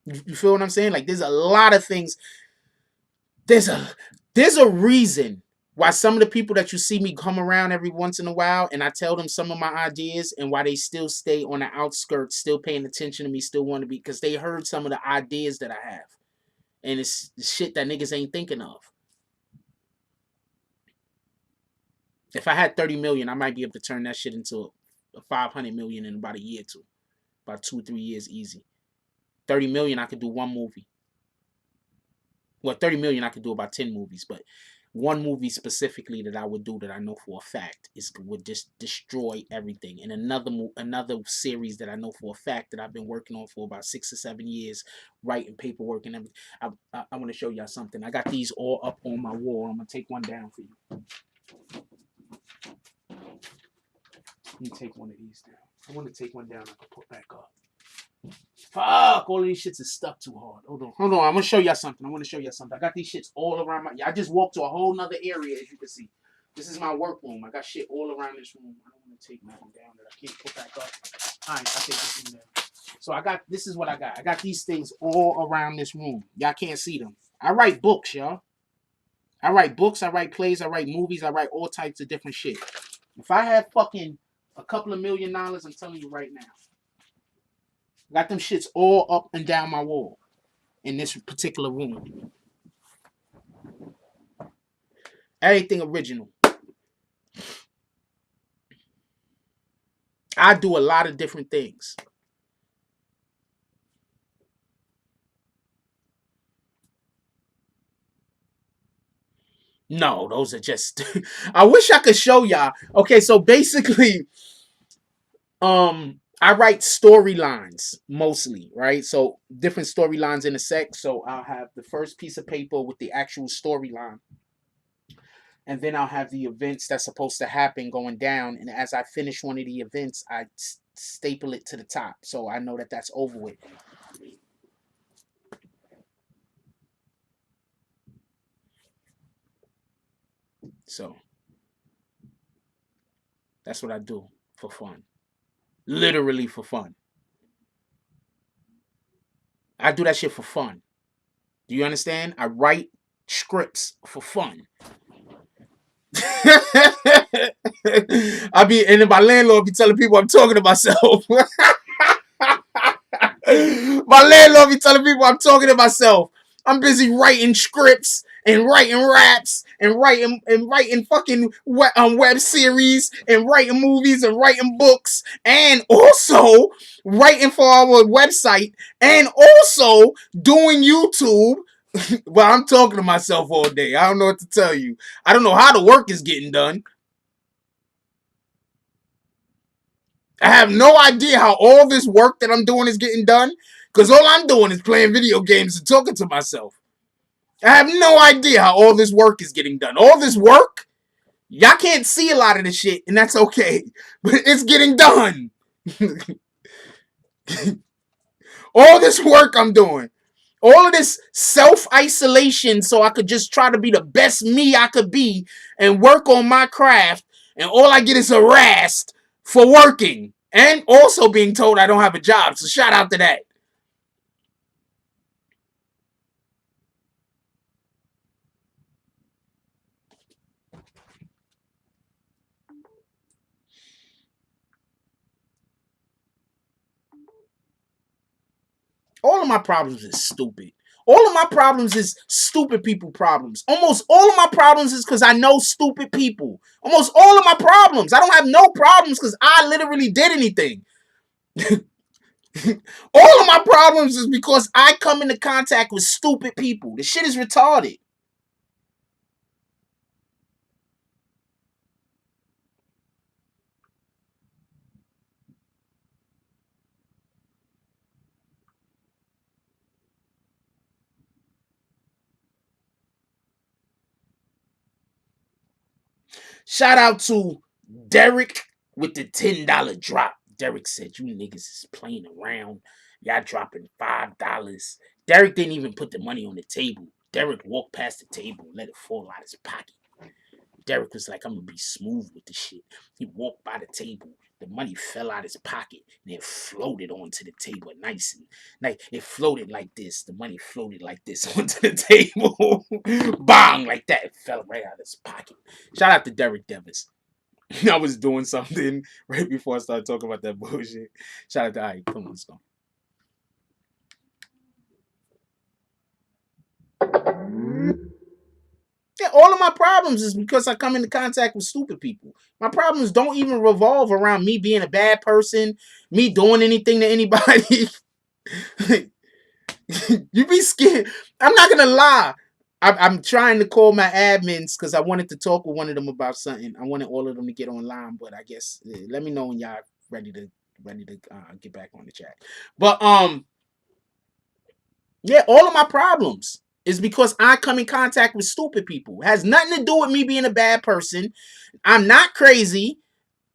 S2: You feel what I'm saying? Like, there's a lot of things. There's a there's a reason why some of the people that you see me come around every once in a while and I tell them some of my ideas and why they still stay on the outskirts, still paying attention to me, still want to be, because they heard some of the ideas that I have. And it's shit that niggas ain't thinking of. If I had 30 million, I might be able to turn that shit into a 500 million in about a year or two. About 2 or 3 years easy. 30 million, I could do one movie. Well, 30 million, I could do about 10 movies, but one movie specifically that I would do that I know for a fact would just destroy everything. And another series that I know for a fact that I've been working on for about 6 or 7 years, writing paperwork and everything. I want to show y'all something. I got these all up on my wall. I'm gonna take one down for you. Let me take one of these down. I want to take one down. I can put back up. Fuck, all of these shits is stuck too hard. Hold on. I'm gonna show y'all something. I got these shits all around I just walked to a whole nother area, as you can see. This is my work room. I got shit all around this room. I don't want to take nothing down that I can't put back up. All right, I'll take this thing down. So this is what I got. I got these things all around this room. Y'all can't see them. I write books, y'all. I write books, I write plays, I write movies, I write all types of different shit. If I had fucking a couple of $1 million, I'm telling you right now. Got them shits all up and down my wall in this particular room. Everything original. I do a lot of different things. No, those are just I wish I could show y'all. Okay, so basically I write storylines mostly, right? So different storylines in a sec. So I'll have the first piece of paper with the actual storyline. And then I'll have the events that's supposed to happen going down. And as I finish one of the events, I staple it to the top. So I know that that's over with. So that's what I do for fun. Literally for fun. I do that shit for fun. Do you understand? I write scripts for fun. And then my landlord be telling people I'm talking to myself. My landlord be telling people I'm talking to myself. I'm busy writing scripts and writing raps and writing fucking web series and writing movies and writing books and also writing for our website and also doing YouTube. Well, I'm talking to myself all day. I don't know what to tell you. I don't know how the work is getting done. I have no idea how all this work that I'm doing is getting done because all I'm doing is playing video games and talking to myself. I have no idea how all this work is getting done. All this work, y'all can't see a lot of this shit, and that's okay. But it's getting done. All this work I'm doing. All of this self-isolation so I could just try to be the best me I could be and work on my craft, and all I get is harassed for working and also being told I don't have a job. So shout out to that. All of my problems is stupid. All of my problems is stupid people problems. Almost all of my problems is because I know stupid people. Almost all of my problems. I don't have no problems because I literally did anything. All of my problems is because I come into contact with stupid people. The shit is retarded. Shout out to Derek with the $10 drop. Derek said, "You niggas is playing around. Y'all dropping $5. Derek didn't even put the money on the table. Derek walked past the table and let it fall out of his pocket. Derek was like, I'm gonna be smooth with the shit. He walked by the table. The money fell out of his pocket and it floated onto the table nice and like it floated like this. The money floated like this onto the table. Bang, like that. It fell right out of his pocket. Shout out to Derek Devis. I was doing something right before I started talking about that bullshit. Shout out to Ike. Come on, let's go. Yeah, all of my problems is because I come into contact with stupid people. My problems don't even revolve around me being a bad person, me doing anything to anybody. You be scared. I'm not gonna lie. I'm trying to call my admins because I wanted to talk with one of them about something. I wanted all of them to get online, but I guess let me know when y'all ready to get back on the chat. But yeah, all of my problems is because I come in contact with stupid people. It has nothing to do with me being a bad person. I'm not crazy.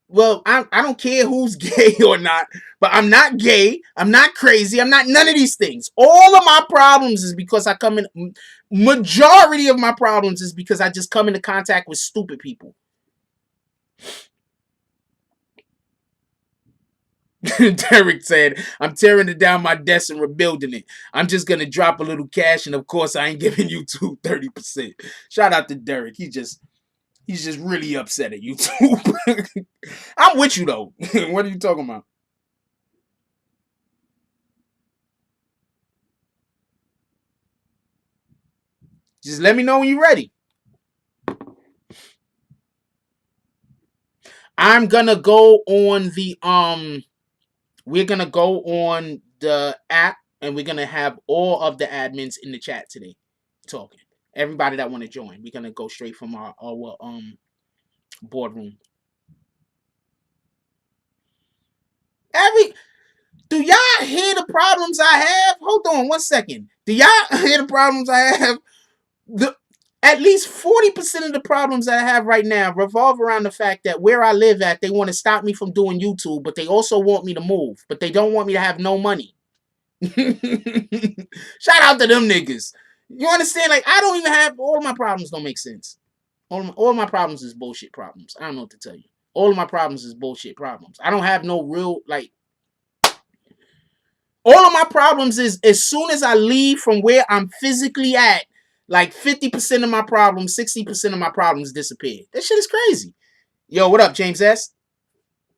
S2: Well, I don't care who's gay or not, but I'm not gay. I'm not crazy. I'm not none of these things. All of my problems is because I come in. Majority of my problems is because I just come into contact with stupid people. Derek said, I'm tearing it down my desk and rebuilding it. I'm just going to drop a little cash, and of course, I ain't giving YouTube 30%. Shout out to Derek. He's just really upset at YouTube. I'm with you, though. What are you talking about? Just let me know when you're ready. I'm going to go on the, we're going to go on the app, and we're going to have all of the admins in the chat today talking. Everybody that want to join. We're going to go straight from our boardroom. Do y'all hear the problems I have? Hold on 1 second. Do y'all hear the problems I have? At least 40% of the problems that I have right now revolve around the fact that where I live at, they want to stop me from doing YouTube, but they also want me to move, but they don't want me to have no money. Shout out to them niggas. You understand? Like, I don't even have, all of my problems don't make sense. All of my problems is bullshit problems. I don't know what to tell you. All of my problems is bullshit problems. I don't have no real, like, all of my problems is as soon as I leave from where I'm physically at, like 50% of my problems, 60% of my problems disappear. That shit is crazy. Yo, what up, James S?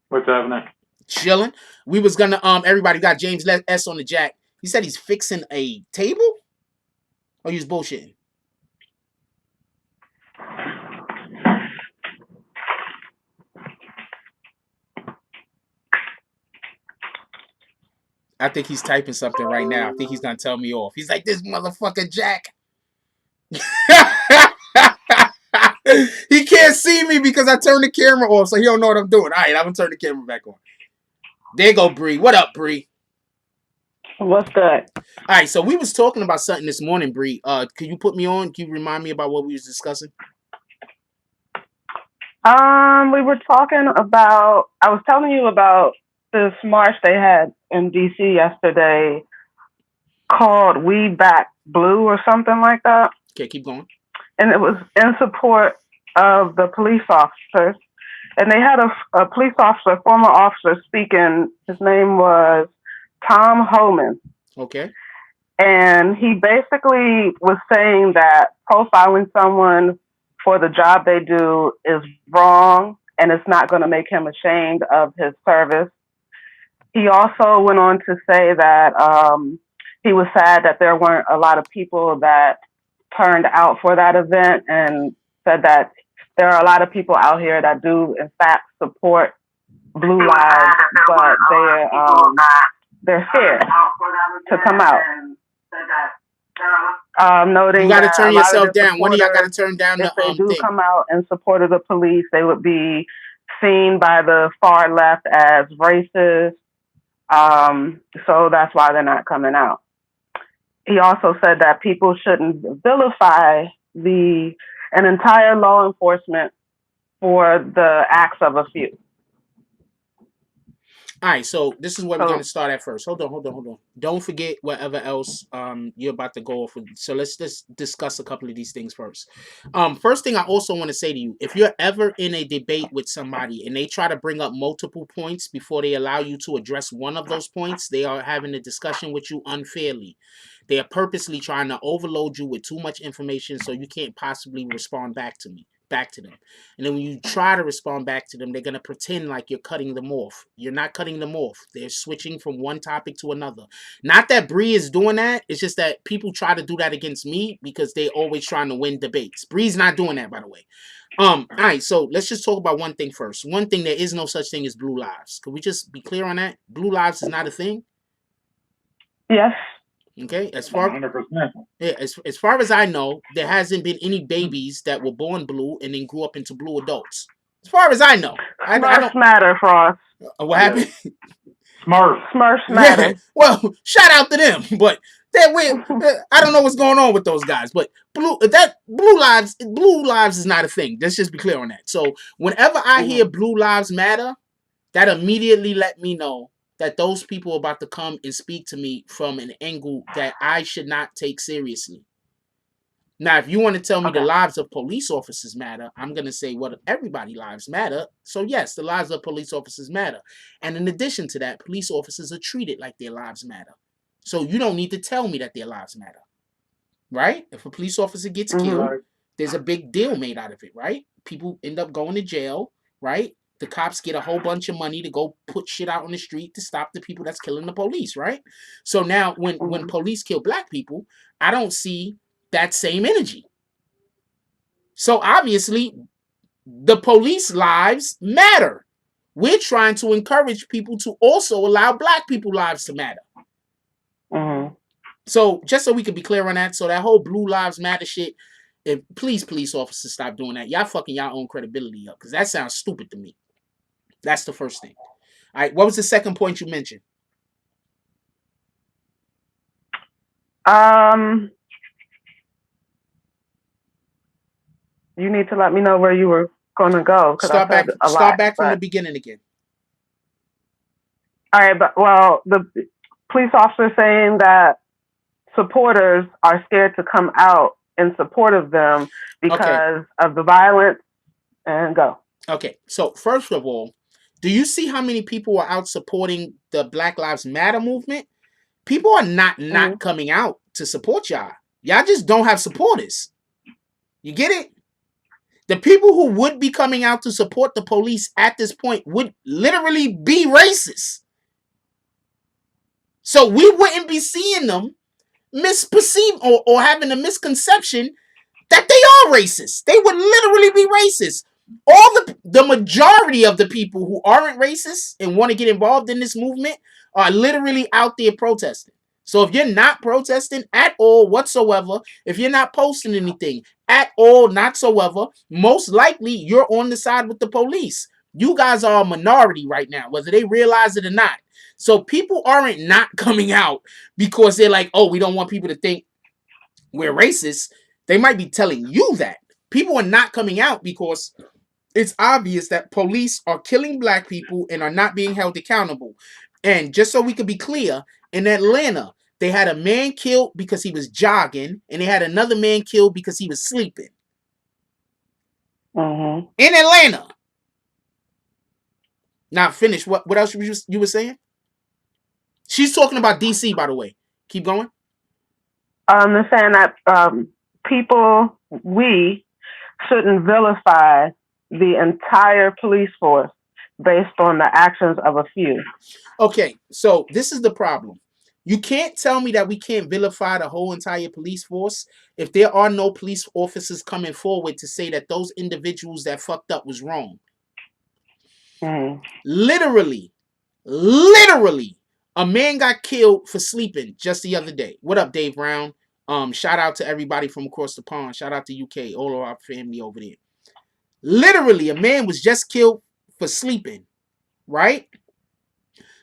S3: What's happening?
S2: Chilling. We was gonna everybody got James S on the jack. He said he's fixing a table? Or he's bullshitting? I think he's typing something right now. I think he's gonna tell me off. He's like, this motherfucker Jack. He can't see me because I turned the camera off, so he don't know what I'm doing. All right, I'm gonna turn the camera back on. There go Bree. What up, Bree?
S4: What's good?
S2: All right, so we was talking about something this morning, Bree. Can you put me on? Can you remind me about what we was discussing?
S4: We were talking about, I was telling you about this march they had in DC yesterday called We Back Blue or something like that.
S2: Okay, keep going.
S4: And it was in support of the police officers. and they had a police officer, former officer, speaking. His name was Tom Homan.
S2: Okay.
S4: And he basically was saying that profiling someone for the job they do is wrong, and it's not going to make him ashamed of his service. He also went on to say that he was sad that there weren't a lot of people that turned out for that event, and said that there are a lot of people out here that do, in fact, support Blue Lives, but they're scared to come out. Noting
S2: You got to
S4: that
S2: turn
S4: a lot of
S2: yourself
S4: the
S2: down. One of y'all got to
S4: supporters,
S2: turn down
S4: if
S2: the
S4: they do
S2: thing.
S4: come out in support of the police, they would be seen by the far left as racist. So that's why they're not coming out. He also said that people shouldn't vilify an entire law enforcement for the acts of a few.
S2: All right, so this is where we're
S4: So-
S2: going to start at first. Hold on. Don't forget whatever else you're about to go off with. So let's just discuss a couple of these things first. First thing I also want to say to you, if you're ever in a debate with somebody and they try to bring up multiple points before they allow you to address one of those points, they are having a discussion with you unfairly. They are purposely trying to overload you with too much information so you can't possibly respond back to them. And then when you try to respond back to them, they're going to pretend like you're cutting them off. You're not cutting them off. They're switching from one topic to another. Not that Bree is doing that. It's just that people try to do that against me because they're always trying to win debates. Bree's not doing that, by the way. All right, so let's just talk about one thing first. One thing, there is no such thing as blue lives. Could we just be clear on that? Blue lives is not a thing?
S4: Yes.
S2: Okay, as
S3: 100%.
S2: far as I know, there hasn't been any babies that were born blue and then grew up into blue adults. As far as I know, I don't
S4: matter, Frost.
S2: what happened.
S4: Smurfs matter.
S2: Yeah, well, shout out to them, but I don't know what's going on with those guys. But blue lives is not a thing. Let's just be clear on that. So whenever I hear blue lives matter, that immediately let me know that those people are about to come and speak to me from an angle that I should not take seriously. Now, if you want to tell me the lives of police officers matter, I'm going to say, well, everybody's lives matter. So yes, the lives of police officers matter. And in addition to that, police officers are treated like their lives matter. So you don't need to tell me that their lives matter. Right? If a police officer gets killed, there's a big deal made out of it, right? People end up going to jail, right? The cops get a whole bunch of money to go put shit out on the street to stop the people that's killing the police, right? So now when police kill black people, I don't see that same energy. So obviously, the police lives matter. We're trying to encourage people to also allow black people lives to matter. So just so we can be clear on that, so that whole blue lives matter shit, please, police officers, stop doing that. Y'all fucking y'all own credibility up, because that sounds stupid to me. That's the first thing. All right, what was the second point you mentioned?
S4: You need to let me know where you were going to go.
S2: Start back from the beginning again.
S4: All right, the police officer saying that supporters are scared to come out in support of them because of the violence, and go. Okay,
S2: so first of all, do you see how many people are out supporting the Black Lives Matter movement? People are not coming out to support y'all. Y'all just don't have supporters. You get it? The people who would be coming out to support the police at this point would literally be racist. So we wouldn't be seeing them misperceive or having a misconception that they are racist. They would literally be racist. All the majority of the people who aren't racist and want to get involved in this movement are literally out there protesting. So if you're not protesting at all whatsoever, if you're not posting anything at all whatsoever, most likely you're on the side with the police. You guys are a minority right now, whether they realize it or not. So people aren't not coming out because they're like, oh, we don't want people to think we're racist. They might be telling you that. People are not coming out because it's obvious that police are killing black people and are not being held accountable. And just so we can be clear, in Atlanta, they had a man killed because he was jogging, and they had another man killed because he was sleeping. In Atlanta. Now finish. What else you were saying? She's talking about DC, by the way. Keep going.
S4: They're saying that we shouldn't vilify the entire police force based on the actions of a few.
S2: Okay, so this is the problem. You can't tell me that we can't vilify the whole entire police force if there are no police officers coming forward to say that those individuals that fucked up was wrong.
S4: Mm.
S2: Literally, a man got killed for sleeping just the other day. What up, Dave Brown? Shout out to everybody from across the pond. Shout out to UK, all of our family over there. Literally, a man was just killed for sleeping, right?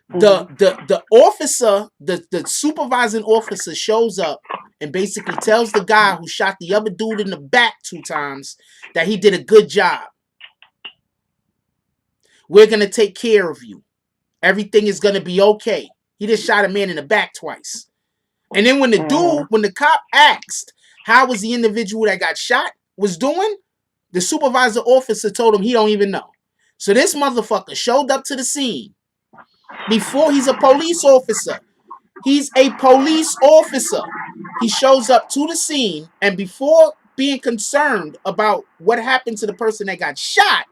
S2: The officer, the supervising officer shows up and basically tells the guy who shot the other dude in the back 2 times that he did a good job. We're going to take care of you. Everything is going to be okay. He just shot a man in the back twice. And then when the cop asked how was the individual that got shot was doing, the supervisor officer told him he don't even know. So this motherfucker showed up to the scene before he's a police officer. He's a police officer. He shows up to the scene, and before being concerned about what happened to the person that got shot,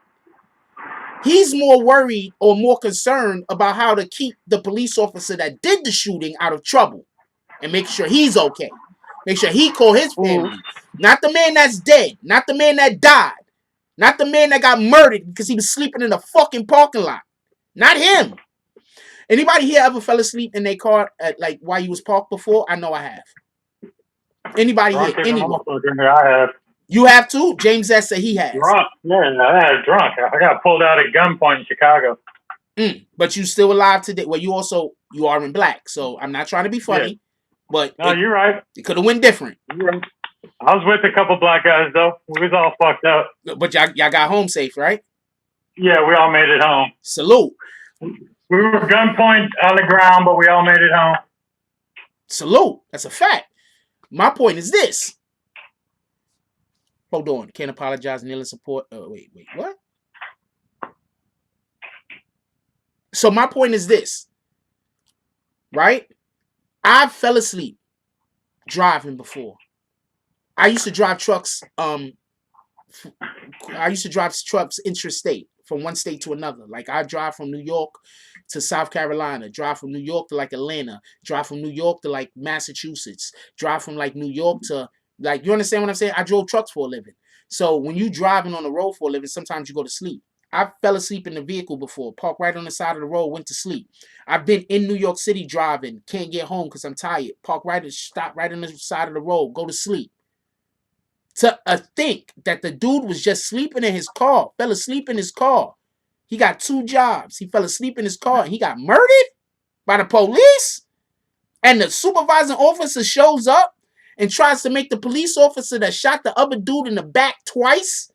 S2: he's more worried or more concerned about how to keep the police officer that did the shooting out of trouble and make sure he's okay. Make sure he call his family. Not the man that's dead. Not the man that died. Not the man that got murdered because he was sleeping in a fucking parking lot. Not him. Anybody here ever fell asleep in their car at, like, while you was parked before? I know I have. Anybody here? Anyone?
S3: I have.
S2: You have too? James S. said he has.
S3: Drunk. Yeah, I had drunk. I got pulled out at gunpoint in Chicago.
S2: But you still alive today. Well, you are in black, so I'm not trying to be funny. Yeah. But
S3: no, you're right.
S2: It could have went different.
S3: You're right. I was with a couple black guys, though. We was all fucked up.
S2: But y'all got home safe, right?
S3: Yeah, we all made it home.
S2: Salute.
S3: We were gunpoint on the ground, but we all made it home.
S2: Salute. That's a fact. My point is this. Hold on. Can't apologize, kneel in support. Wait, what? So my point is this. Right? I fell asleep driving before. I used to drive trucks. I used to drive trucks interstate from one state to another. Like I drive from New York to South Carolina, drive from New York to like Atlanta, drive from New York to like Massachusetts, drive from like New York to like, you understand what I'm saying? I drove trucks for a living. So when you driving on the road for a living, sometimes you go to sleep. I fell asleep in the vehicle before, parked right on the side of the road, went to sleep. I've been in New York City driving, can't get home because I'm tired. Park right and stop right on the side of the road, go to sleep. To think that the dude was just sleeping in his car, fell asleep in his car. He got 2 jobs. He fell asleep in his car and he got murdered by the police. And the supervising officer shows up and tries to make the police officer that shot the other dude in the back twice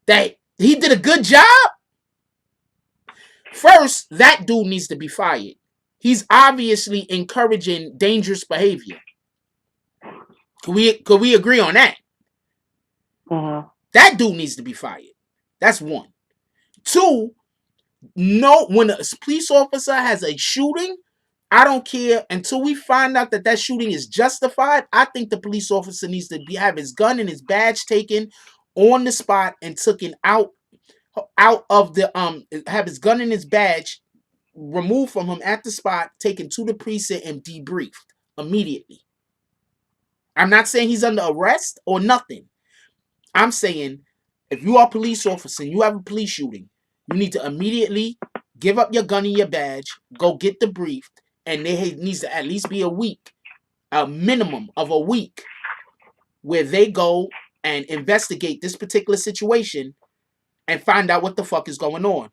S2: that he did a good job. First, that dude needs to be fired. He's obviously encouraging dangerous behavior. Could we agree on that? That dude needs to be fired. That's 1. 2, no, when a police officer has a shooting, I don't care until we find out that shooting is justified. I think the police officer needs to have his gun and his badge taken on the spot and taken out of the have his gun and his badge removed from him at the spot, taken to the precinct and debriefed immediately. I'm not saying he's under arrest or nothing. I'm saying if you are a police officer and you have a police shooting, you need to immediately give up your gun and your badge, go get debriefed, and there needs to at least be a week, a minimum of a week, where they go and investigate this particular situation and find out what the fuck is going on.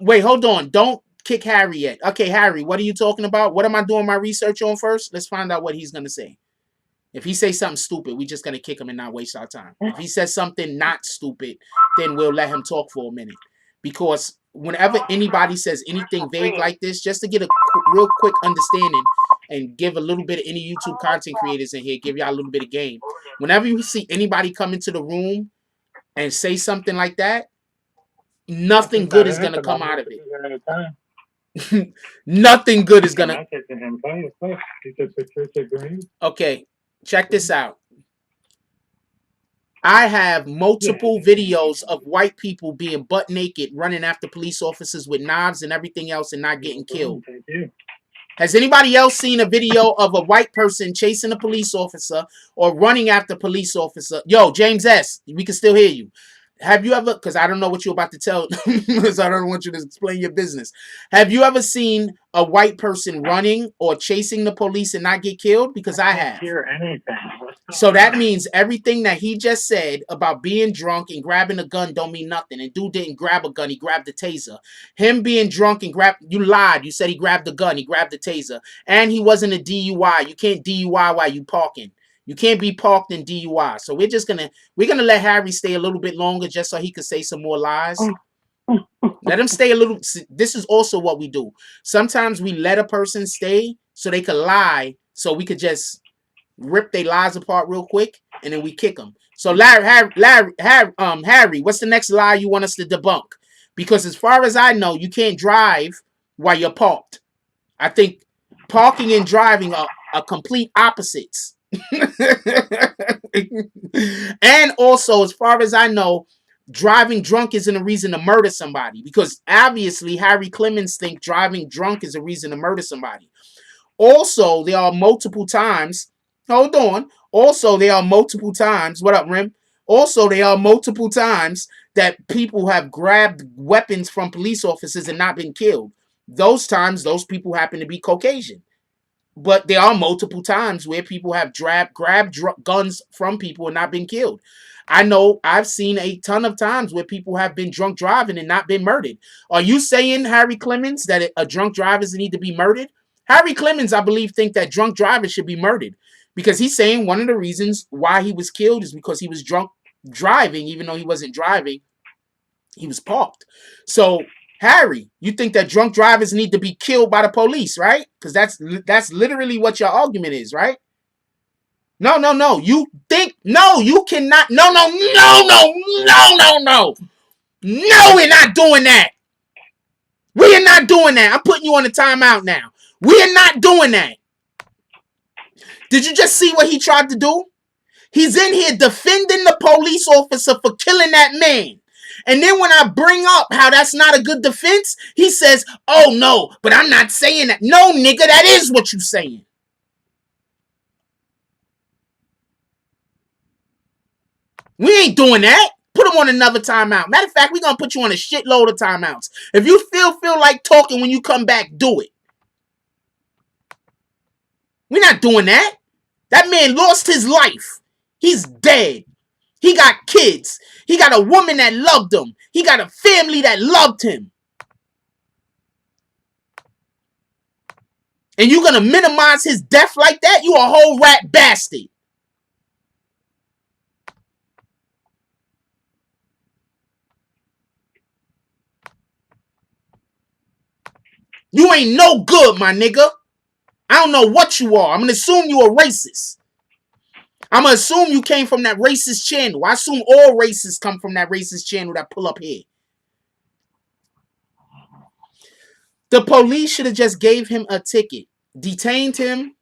S2: Wait, hold on. Don't kick Harry yet. Okay, Harry, what are you talking about? What am I doing my research on first? Let's find out what he's going to say. If he says something stupid, we just going to kick him and not waste our time. If he says something not stupid, then we'll let him talk for a minute. Because whenever anybody says anything vague like this, just to get a real quick understanding and give a little bit of any YouTube content creators in here, give y'all a little bit of game. Whenever you see anybody come into the room and say something like that, nothing good is gonna come out of it. Nothing good is gonna. Okay, check this out. I have multiple videos of white people being butt naked, running after police officers with knives and everything else and not getting killed. Has anybody else seen a video of a white person chasing a police officer or running after a police officer? Yo, James S., we can still hear you. Have you ever, because I don't know what you're about to tell, because I don't want you to explain your business. Have you ever seen a white person running or chasing the police and not get killed? Because I have.
S3: Hear anything.
S2: So that means everything that he just said about being drunk and grabbing a gun don't mean nothing. And dude didn't grab a gun, he grabbed the taser. Him being drunk and you lied. You said he grabbed the gun, he grabbed the taser. And he wasn't a DUI. You can't DUI while you parking. You can't be parked in DUI. So we're gonna let Harry stay a little bit longer just so he could say some more lies. Let him stay a little. This is also what we do. Sometimes we let a person stay so they could lie, so we could just rip their lies apart real quick, and then we kick them. So Harry, what's the next lie you want us to debunk? Because as far as I know, you can't drive while you're parked. I think parking and driving are complete opposites. And also, as far as I know, driving drunk isn't a reason to murder somebody, because obviously Harry Clemens think driving drunk is a reason to murder somebody. Also, there are multiple times. Hold on. Also, there are multiple times. What up, Rim? Also, there are multiple times that people have grabbed weapons from police officers and not been killed. Those times, those people happen to be Caucasian. But there are multiple times where people have grabbed guns from people and not been killed. I know I've seen a ton of times where people have been drunk driving and not been murdered. Are you saying, Harry Clemens, that a drunk drivers need to be murdered? Harry Clemens, I believe, think that drunk drivers should be murdered, because he's saying one of the reasons why he was killed is because he was drunk driving, even though he wasn't driving. He was parked. So, Harry, you think that drunk drivers need to be killed by the police, right? Because that's literally what your argument is, right? No. You think, no, you cannot. No, we're not doing that. We are not doing that. I'm putting you on a timeout now. We are not doing that. Did you just see what he tried to do? He's in here defending the police officer for killing that man. And then when I bring up how that's not a good defense, he says, oh no, but I'm not saying that. No, nigga, that is what you're saying. We ain't doing that. Put him on another timeout. Matter of fact, we're going to put you on a shitload of timeouts. If you feel like talking when you come back, do it. We're not doing that. That man lost his life. He's dead. He got kids. He got a woman that loved him. He got a family that loved him. And you're going to minimize his death like that? You a whole rat bastard. You ain't no good, my nigga. I don't know what you are. I'm going to assume you a racist. I'm going to assume you came from that racist channel. I assume all racists come from that racist channel that pull up here. The police should have just gave him a ticket. Detained him,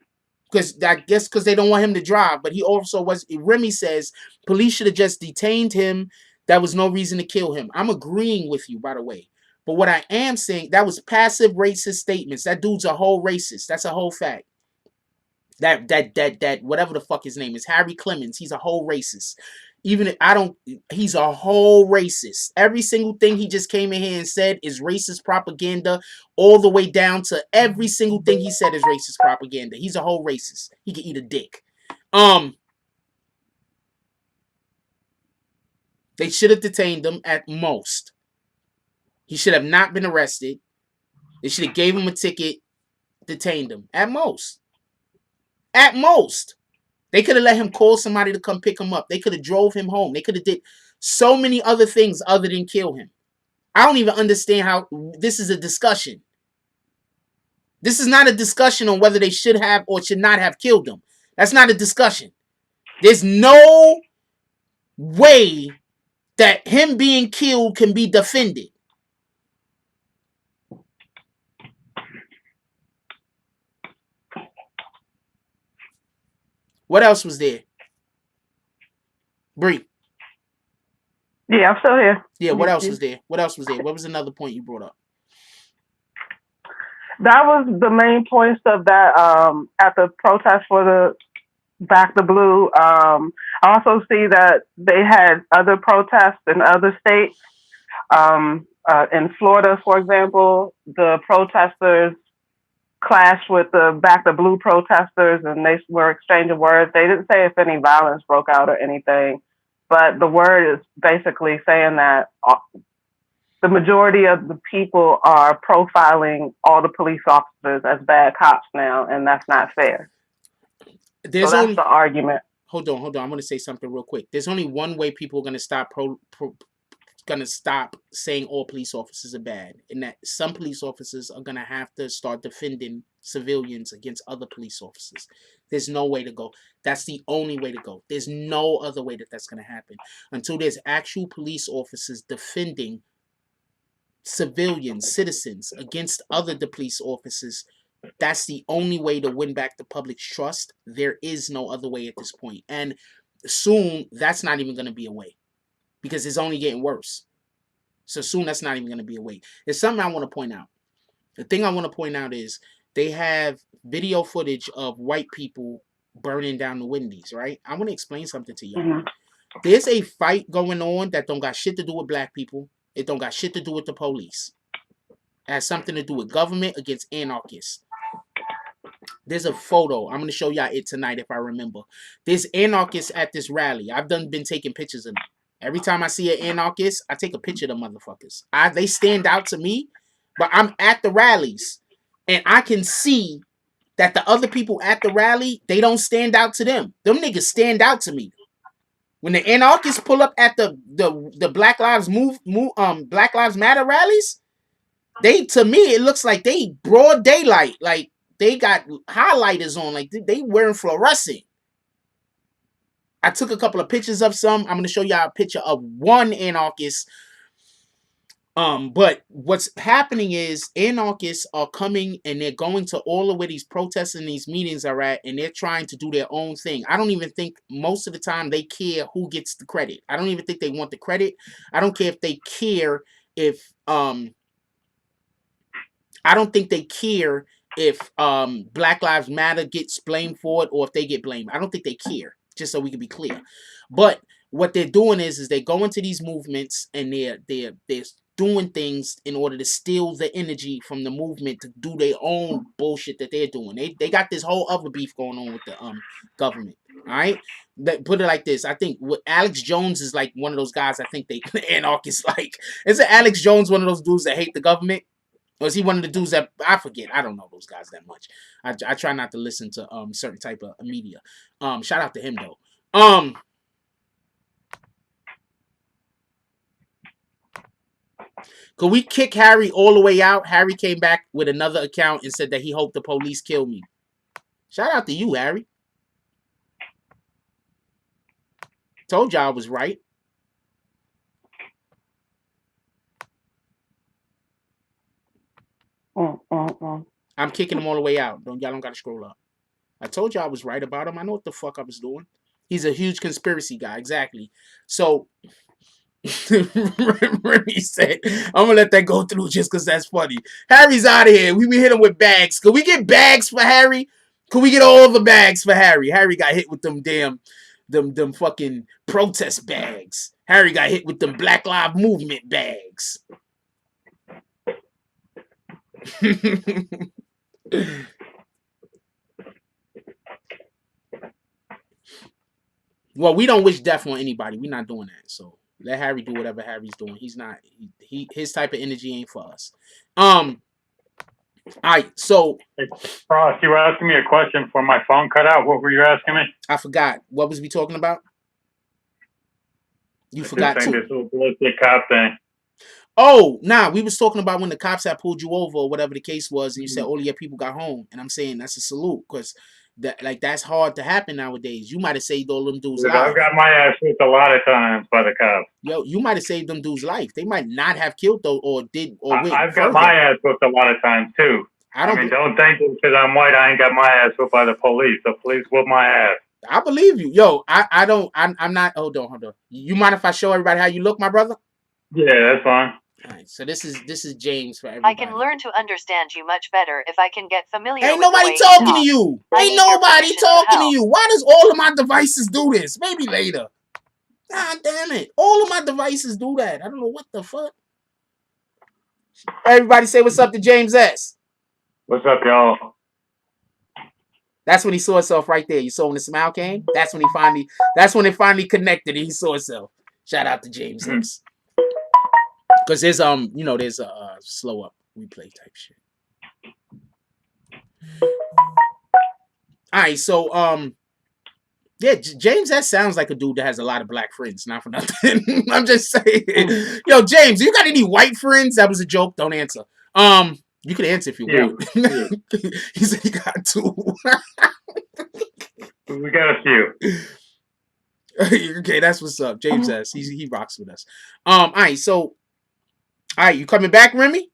S2: because I guess because they don't want him to drive. But he also was, Remy says, police should have just detained him. That was no reason to kill him. I'm agreeing with you, by the way. But what I am saying, that was passive racist statements. That dude's a whole racist. That's a whole fact. That whatever the fuck his name is, Harry Clemens, he's a whole racist. Even if I don't, he's a whole racist. Every single thing he just came in here and said is racist propaganda, all the way down to every single thing he said is racist propaganda. He's a whole racist. He can eat a dick. They should have detained him at most. He should have not been arrested. They should have gave him a ticket, detained him at most. At most. They could have let him call somebody to come pick him up. They could have drove him home. They could have did so many other things other than kill him. I don't even understand how this is a discussion. This is not a discussion on whether they should have or should not have killed him. That's not a discussion. There's no way that him being killed can be defended. What else was there? Bree.
S4: Yeah, I'm still here.
S2: Yeah, what else was there? What else was there? What was another point you brought up?
S4: That was the main points of that at the protest for the Back the Blue. I also see that they had other protests in other states. In Florida, for example, the protesters clashed with the Back the Blue protesters, and they were exchanging words. They didn't say if any violence broke out or anything, but the word is basically saying that the majority of the people are profiling all the police officers as bad cops now, and that's not fair. So that's the argument.
S2: Hold on. I'm going to say something real quick. There's only one way people are going to stop saying all police officers are bad, and that some police officers are going to have to start defending civilians against other police officers. There's no way to go. That's the only way to go. There's no other way that's going to happen until there's actual police officers defending civilians, citizens against other police officers. That's the only way to win back the public's trust. There is no other way at this point. And soon, that's not even going to be a way, because it's only getting worse. So soon, that's not even going to be a way. There's something I want to point out. The thing I want to point out is they have video footage of white people burning down the Wendy's, right? I want to explain something to y'all. Mm-hmm. There's a fight going on that don't got shit to do with black people. It don't got shit to do with the police. It has something to do with government against anarchists. There's a photo. I'm going to show y'all it tonight if I remember. There's anarchists at this rally. I've been taking pictures of them. Every time I see an anarchist, I take a picture of them motherfuckers. They stand out to me, but I'm at the rallies, and I can see that the other people at the rally, they don't stand out to them. Them niggas stand out to me. When the anarchists pull up at the Black Lives Black Lives Matter rallies, to me it looks like they broad daylight, like they got highlighters on, like they wearing fluorescent. I took a couple of pictures of some. I'm gonna show y'all a picture of one anarchist. But what's happening is anarchists are coming and they're going to all of where these protests and these meetings are at, and they're trying to do their own thing. I don't even think most of the time they care who gets the credit. I don't even think they want the credit. I don't care if they care if I don't think they care if Black Lives Matter gets blamed for it or if they get blamed. I don't think they care, just so we can be clear. But what they're doing is they go into these movements and they're doing things in order to steal the energy from the movement to do their own bullshit that they're doing. They got this whole other beef going on with the government. All right, put it like this. I think Alex Jones is like one of those guys. I think they anarchists like. Is it Alex Jones one of those dudes that hate the government? Or is he one of the dudes that I forget? I don't know those guys that much. I try not to listen to certain type of media. Shout out to him though. Could we kick Harry all the way out? Harry came back with another account and said that he hoped the police kill me. Shout out to you, Harry. Told y'all I was right. I'm kicking him all the way out. Y'all don't gotta scroll up. I told y'all I was right about him. I know what the fuck I was doing. He's a huge conspiracy guy, exactly. So Remy said, I'm gonna let that go through just because that's funny. Harry's out of here. We hit him with bags. Could we get bags for Harry? Could we get all the bags for Harry? Harry got hit with them damn them fucking protest bags. Harry got hit with them Black Lives Movement bags. Well, we don't wish death on anybody. We're not doing that. So let Harry do whatever Harry's doing. He's not. His type of energy ain't for us. All right. So,
S3: hey, Frost, you were asking me a question before my phone cut out. What were you asking me?
S2: I forgot. What was we talking about? You forgot too.
S3: This little ballistic cop thing.
S2: Oh, nah. We was talking about when the cops had pulled you over or whatever the case was, and you said all of your people got home. And I'm saying that's a salute because that's hard to happen nowadays. You might have saved all them dudes'
S3: Dude, I've
S2: lives.
S3: got my ass whipped a lot of times by the cops.
S2: Yo, you might have saved them dudes' life. They might not have killed though, or went
S3: I've got
S2: further.
S3: my ass whipped a lot of times too. I mean, don't think because I'm white, I ain't got my ass whipped by the police. The police whoop my ass.
S2: I believe you. Yo, I'm not. Hold on. You mind if I show everybody how you look, my brother?
S3: Yeah, that's fine.
S2: All right, so this is James for everybody.
S1: I can learn to understand you much better if I can get familiar
S2: Ain't
S1: with the
S2: nobody
S1: way
S2: talking
S1: you
S2: to
S1: talk.
S2: you.
S1: I
S2: Ain't
S1: need your
S2: nobody
S1: permission to
S2: talking to
S1: help.
S2: you. Why does all of my devices do this? Maybe later. God damn it. All of my devices do that. I don't know what the fuck. Everybody say what's up to James S.
S3: What's up, y'all?
S2: That's when he saw himself right there. You saw when the smile came? That's when it finally connected and he saw himself. Shout out to James S. Because there's there's a slow up replay type shit. Alright, so yeah, James S sounds like a dude that has a lot of black friends. Not for nothing. I'm just saying. Yo, James, you got any white friends? That was a joke. Don't answer. You can answer if you want. He said he got 2.
S3: We got a few.
S2: Okay, that's what's up. James S. He rocks with us. Alright, you coming back, Remy?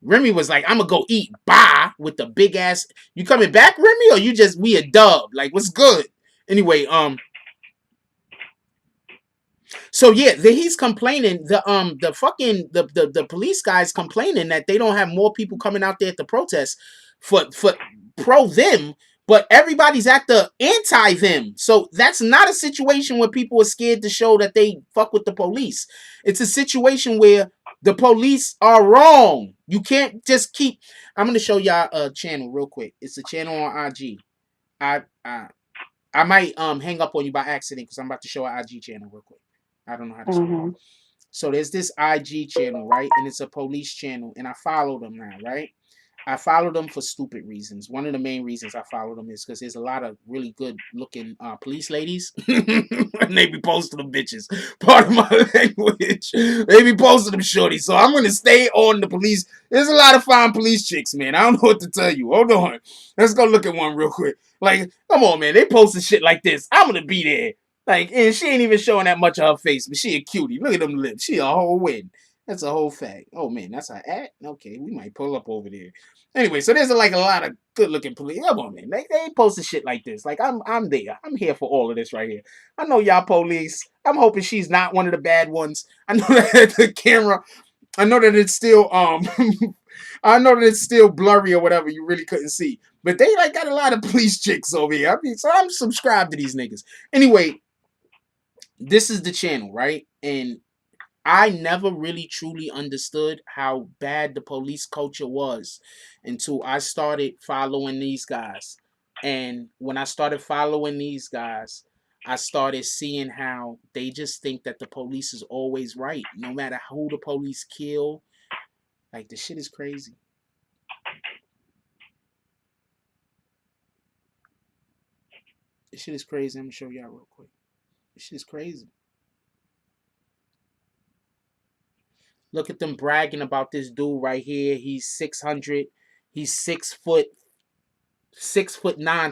S2: Remy was like, I'm gonna go eat bye with the big ass. You coming back, Remy, or you just we a dub? Like, what's good? Anyway, so yeah, he's complaining. The police guys complaining that they don't have more people coming out there at the protest for pro them, but everybody's at the anti them. So that's not a situation where people are scared to show that they fuck with the police. It's a situation where the police are wrong. You can't just keep. I'm gonna show y'all a channel real quick. It's a channel on IG. I might hang up on you by accident because I'm about to show an IG channel real quick. I don't know how to show it. So there's this IG channel, right? And it's a police channel, and I follow them now, right? I follow them for stupid reasons. One of the main reasons I follow them is because there's a lot of really good looking police ladies. And they be posting them bitches. Part of my language. They be posting them shorties. So I'm going to stay on the police. There's a lot of fine police chicks, man. I don't know what to tell you. Hold on. Let's go look at one real quick. Like, come on, man. They posting shit like this. I'm going to be there. Like, and she ain't even showing that much of her face, but she a cutie. Look at them lips. She a whole win. That's a whole fact. Oh, man, that's her at? Okay, we might pull up over there. Anyway, so there's like a lot of good-looking police. Come on, man. They ain't posting shit like this. Like, I'm there. I'm here for all of this right here. I know y'all police. I'm hoping she's not one of the bad ones. I know that the camera, I know that it's still, I know that it's still blurry or whatever. You really couldn't see. But they like got a lot of police chicks over here. I mean, so I'm subscribed to these niggas. Anyway, this is the channel, right? And I never really truly understood how bad the police culture was until I started following these guys. And when I started following these guys, I started seeing how they just think that the police is always right, no matter who the police kill. Like, the shit is crazy. This shit is crazy. I'm gonna show y'all real quick. This shit is crazy. Look at them bragging about this dude right here. He's 600. He's 6'9",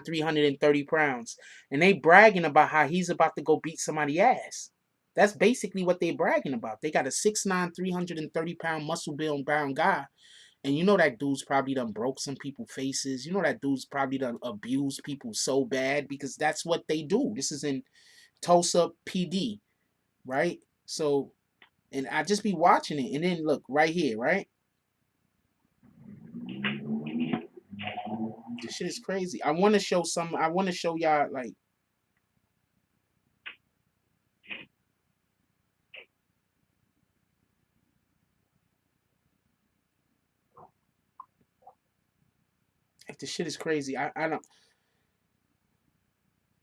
S2: 330 pounds. And they bragging about how he's about to go beat somebody's ass. That's basically what they bragging about. They got a 6'9", 330 pound muscle bound guy. And you know that dude's probably done broke some people's faces. You know that dude's probably done abused people so bad because that's what they do. This is in Tulsa PD, right? So, and I just be watching it. And then look, right here, right? This shit is crazy. I want to show y'all, like, this shit is crazy. I don't.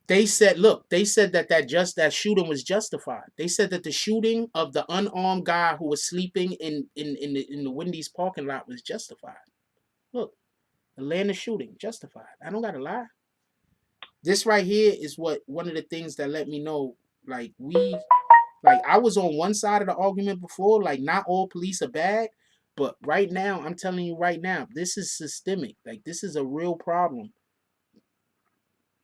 S2: They said, look, they said that shooting was justified. They said that the shooting of the unarmed guy who was sleeping in the Wendy's parking lot was justified. Look, Atlanta shooting justified. I don't gotta lie. This right here is one of the things that let me know, like, I was on one side of the argument before, like, not all police are bad, but right now, I'm telling you right now, this is systemic. Like, this is a real problem.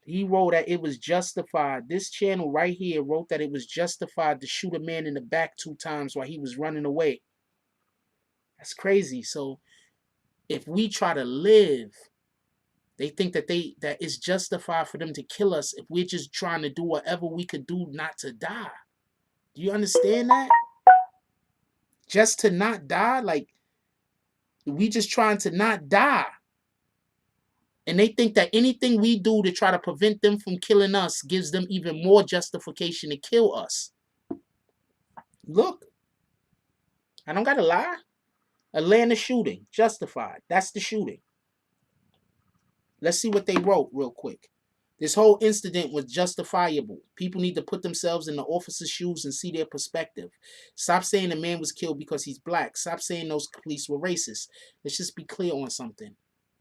S2: He wrote that it was justified. This channel right here wrote that it was justified to shoot a man in the back 2 times while he was running away. That's crazy. So if we try to live, they think that it's justified for them to kill us if we're just trying to do whatever we could do not to die. Do you understand that? Just to not die? Like, we just trying to not die. And they think that anything we do to try to prevent them from killing us gives them even more justification to kill us. Look, I don't gotta lie. Atlanta shooting, justified. That's the shooting. Let's see what they wrote real quick. This whole incident was justifiable. People need to put themselves in the officer's shoes and see their perspective. Stop saying the man was killed because he's black. Stop saying those police were racist. Let's just be clear on something.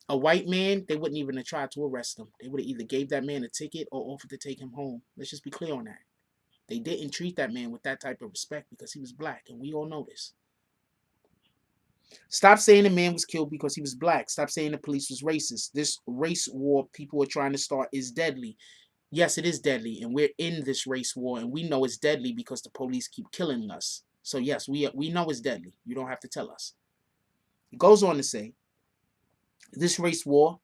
S2: A white man, they wouldn't even have tried to arrest him. They would have either gave that man a ticket or offered to take him home. Let's just be clear on that. They didn't treat that man with that type of respect because he was black, and we all know this. Stop saying the man was killed because he was black. Stop saying the police was racist. This race war people are trying to start is deadly. Yes, it is deadly, and we're in this race war, and we know it's deadly because the police keep killing us. So yes, we know it's deadly. You don't have to tell us. It goes on to say, this race war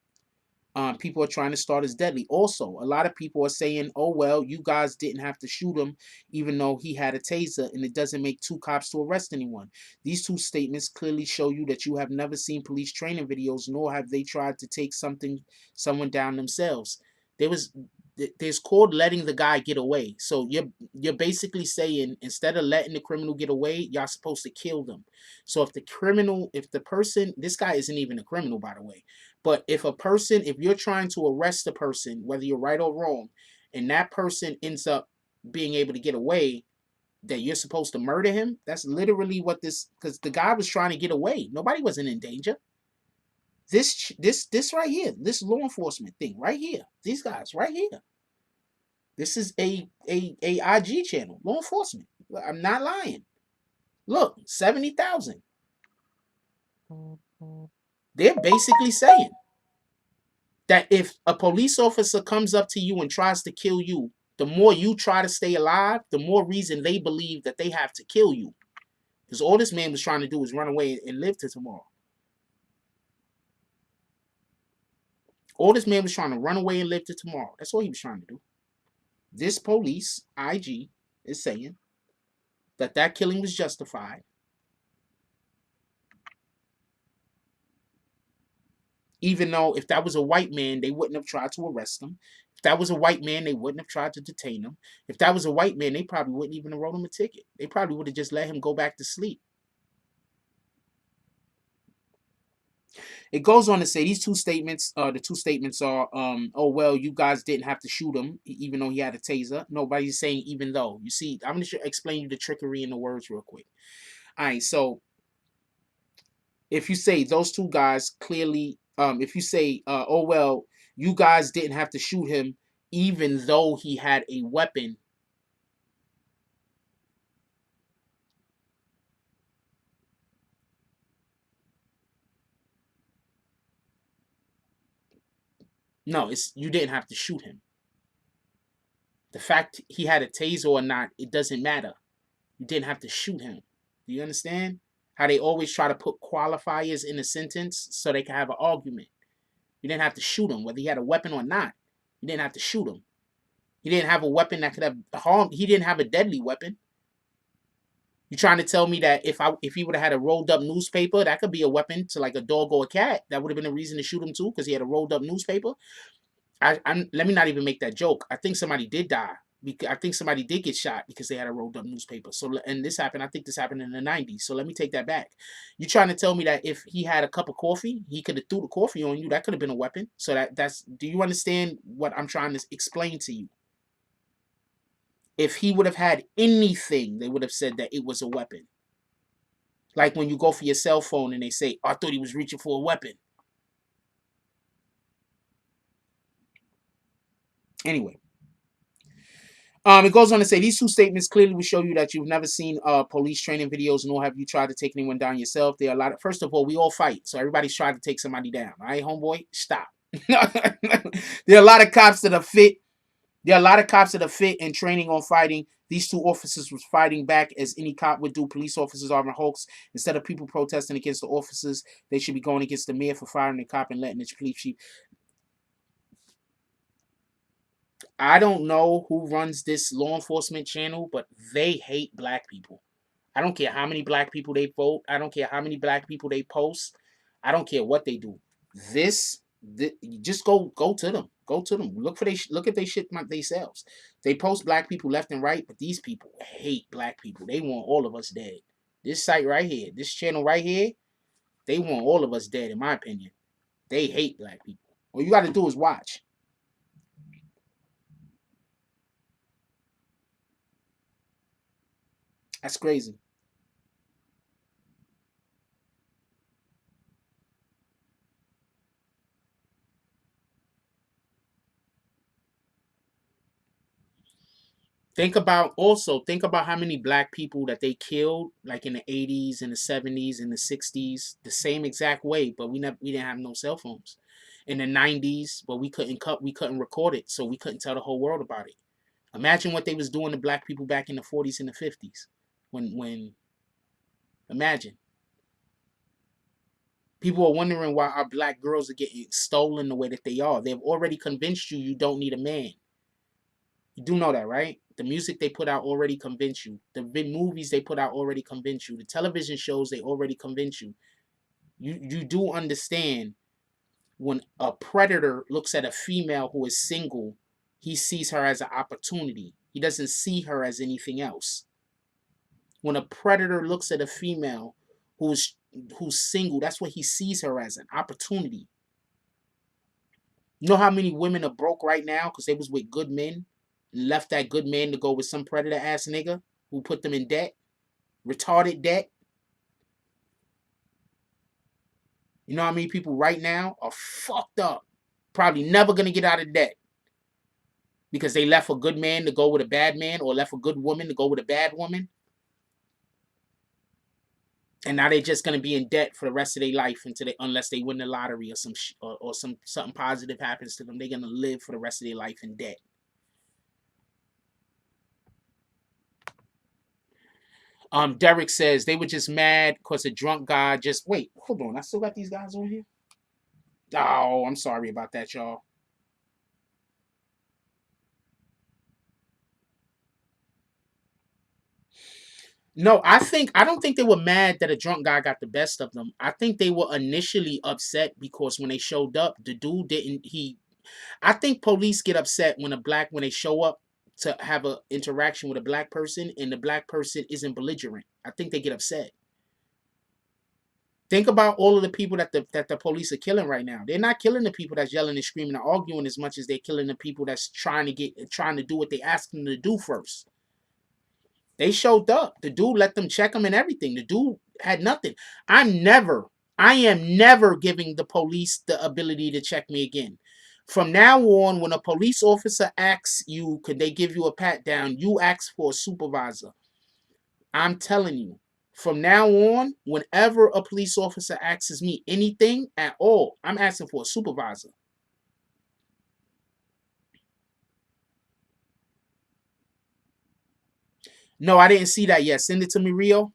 S2: people are trying to start is deadly. Also, a lot of people are saying, oh, well, you guys didn't have to shoot him even though he had a taser, and it doesn't make 2 cops to arrest anyone. These 2 statements clearly show you that you have never seen police training videos, nor have they tried to take someone down themselves. There's called letting the guy get away. So you're basically saying instead of letting the criminal get away, y'all supposed to kill them. So if the person, this guy isn't even a criminal, by the way, but if you're trying to arrest a person, whether you're right or wrong, and that person ends up being able to get away, that you're supposed to murder him. That's literally what because the guy was trying to get away. Nobody wasn't in danger. This right here, this law enforcement thing right here, these guys right here. This is a IG channel, law enforcement. I'm not lying. Look, 70,000. They're basically saying that if a police officer comes up to you and tries to kill you, the more you try to stay alive, the more reason they believe that they have to kill you. Because all this man was trying to do is run away and live to tomorrow. All this man was trying to run away and live to tomorrow. That's all he was trying to do. This police, IG, is saying that killing was justified. Even though if that was a white man, they wouldn't have tried to arrest him. If that was a white man, they wouldn't have tried to detain him. If that was a white man, they probably wouldn't even have wrote him a ticket. They probably would have just let him go back to sleep. It goes on to say these 2 statements, the 2 statements are, oh, well, you guys didn't have to shoot him, even though he had a taser. Nobody's saying even though. You see, I'm going to explain you the trickery in the words real quick. All right, so if you say those 2 guys clearly, if you say, oh, well, you guys didn't have to shoot him, even though he had a weapon. No, you didn't have to shoot him. The fact he had a taser or not, it doesn't matter. You didn't have to shoot him. Do you understand? How they always try to put qualifiers in a sentence so they can have an argument. You didn't have to shoot him, whether he had a weapon or not. You didn't have to shoot him. He didn't have a weapon that could have harmed. He didn't have a deadly weapon. You trying to tell me that if he would have had a rolled up newspaper, that could be a weapon to like a dog or a cat. That would have been a reason to shoot him too, because he had a rolled up newspaper. Let me not even make that joke. I think somebody did die. I think somebody did get shot because they had a rolled up newspaper. So, and this happened, I think this happened in the 90s. So let me take that back. You trying to tell me that if he had a cup of coffee, he could have threw the coffee on you. That could have been a weapon. So do you understand what I'm trying to explain to you? If he would have had anything, they would have said that it was a weapon. Like when you go for your cell phone and they say, oh, I thought he was reaching for a weapon. Anyway. It goes on to say, these 2 statements clearly will show you that you've never seen police training videos, nor have you tried to take anyone down yourself. There are a lot of, first of all, we all fight. So everybody's trying to take somebody down. All right, homeboy? Stop. There are a lot of cops that are fit. There are a lot of cops that are fit and training on fighting. These two officers was fighting back as any cop would do. Police officers are hulks. Instead of people protesting against the officers, they should be going against the mayor for firing the cop and letting the police chief. I don't know who runs this law enforcement channel, but they hate black people. I don't care how many black people they vote. I don't care how many black people they post. I don't care what they do. This just go to them. Go to them. Look at they shit themselves. They post black people left and right, but these people hate black people. They want all of us dead. This site right here, this channel right here, they want all of us dead, in my opinion. They hate black people. All you got to do is watch. That's crazy. Think about how many black people that they killed, like in the 80s and the 70s and the 60s, the same exact way, but we didn't have no cell phones. In the 90s, but we couldn't record it, so we couldn't tell the whole world about it. Imagine what they was doing to black people back in the 40s and the 50s. Imagine. People are wondering why our black girls are getting stolen the way that they are. They've already convinced you don't need a man. You do know that, right? The music they put out already convinced you. The movies they put out already convinced you. The television shows they already convinced you. You do understand when a predator looks at a female who is single, he sees her as an opportunity. He doesn't see her as anything else. When a predator looks at a female who's single, that's what he sees her as, an opportunity. You know how many women are broke right now because they was with good men? Left that good man to go with some predator ass nigga who put them in debt, retarded debt. You know how many people right now are fucked up, probably never gonna get out of debt because they left a good man to go with a bad man, or left a good woman to go with a bad woman, and now they're just gonna be in debt for the rest of their life unless they win the lottery or something positive happens to them. They're gonna live for the rest of their life in debt. Derek says they were just mad because a drunk guy just... Wait, hold on. I still got these guys on here? Oh, I'm sorry about that, y'all. No, I don't think they were mad that a drunk guy got the best of them. I think they were initially upset because when they showed up, the dude I think police get upset when they show up to have an interaction with a black person and the black person isn't belligerent. I think they get upset. Think about all of the people that the police are killing right now. They're not killing the people that's yelling and screaming and arguing as much as they're killing the people that's trying to do what they asked them to do first. They showed up. The dude let them check them and everything. The dude had nothing. I am never giving the police the ability to check me again. From now on, when a police officer asks you, could they give you a pat down, you ask for a supervisor. I'm telling you, from now on, whenever a police officer asks me anything at all, I'm asking for a supervisor. No, I didn't see that yet. Send it to me, Rio.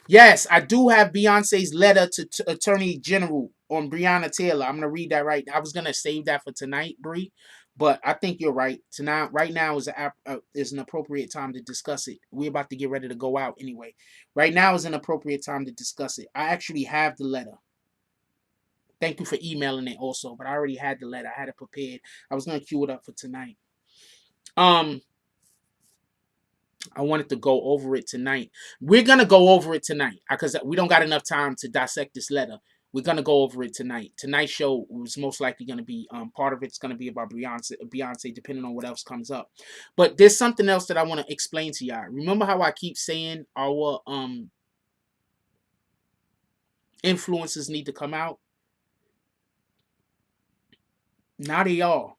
S2: Yes, I do have Beyonce's letter to Attorney General on Breonna Taylor. I'm going to read that right now. I was going to save that for tonight, Bree, but I think you're right. Right now is an appropriate time to discuss it. We're about to get ready to go out anyway. Right now is an appropriate time to discuss it. I actually have the letter. Thank you for emailing it also, but I already had the letter. I had it prepared. I was going to queue it up for tonight. I wanted to go over it tonight. We're going to go over it tonight because we don't got enough time to dissect this letter. We're going to go over it tonight. Tonight's show was most likely going to be, part of it's going to be about Beyonce, depending on what else comes up. But there's something else that I want to explain to y'all. Remember how I keep saying our influences need to come out? Now they are.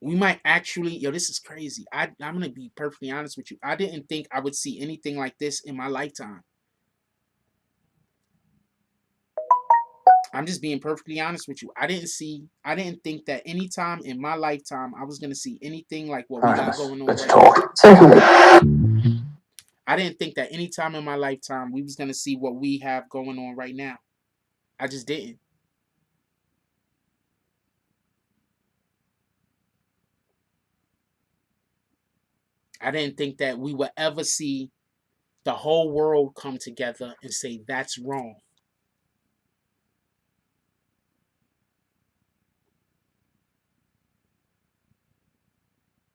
S2: We might actually, this is crazy. I'm going to be perfectly honest with you. I didn't think I would see anything like this in my lifetime. I'm just being perfectly honest with you. I didn't think that any time in my lifetime I was gonna see anything like what we got going on right now.
S5: Secondly,
S2: I didn't think that any time in my lifetime we was gonna see what we have going on right now. I just didn't. I didn't think that we would ever see the whole world come together and say that's wrong.